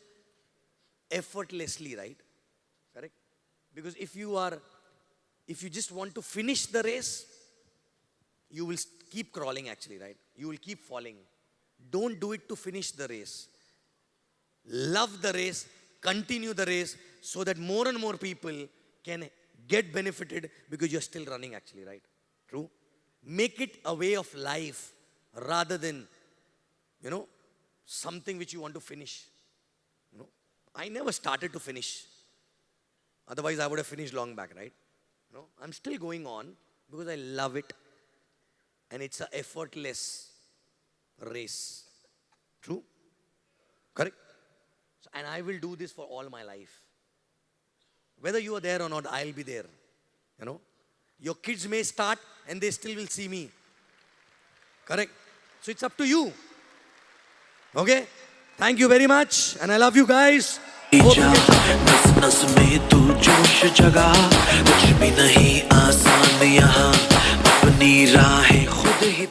S4: effortlessly, right? Correct? Because if you just want to finish the race, you will keep crawling actually, right? You will keep falling. Don't do it to finish the race. Love the race, continue the race, so that more and more people can get benefited because you're still running actually, right? True? Make it a way of life rather than, you know, something which you want to finish. You know, I never started to finish. Otherwise, I would have finished long back, right? You know, I'm still going on because I love it. And it's an effortless race. True? Correct? So, and I will do this for all my life. Whether you are there or not, I'll be there. You know? Your kids may start and they still will see me. Correct? So it's up to you. Okay? Thank you very much. And I love you guys.
S5: जा नस नस में तू जोश जगा कुछ भी नहीं आसान यहाँ अपनी राहें खुद ही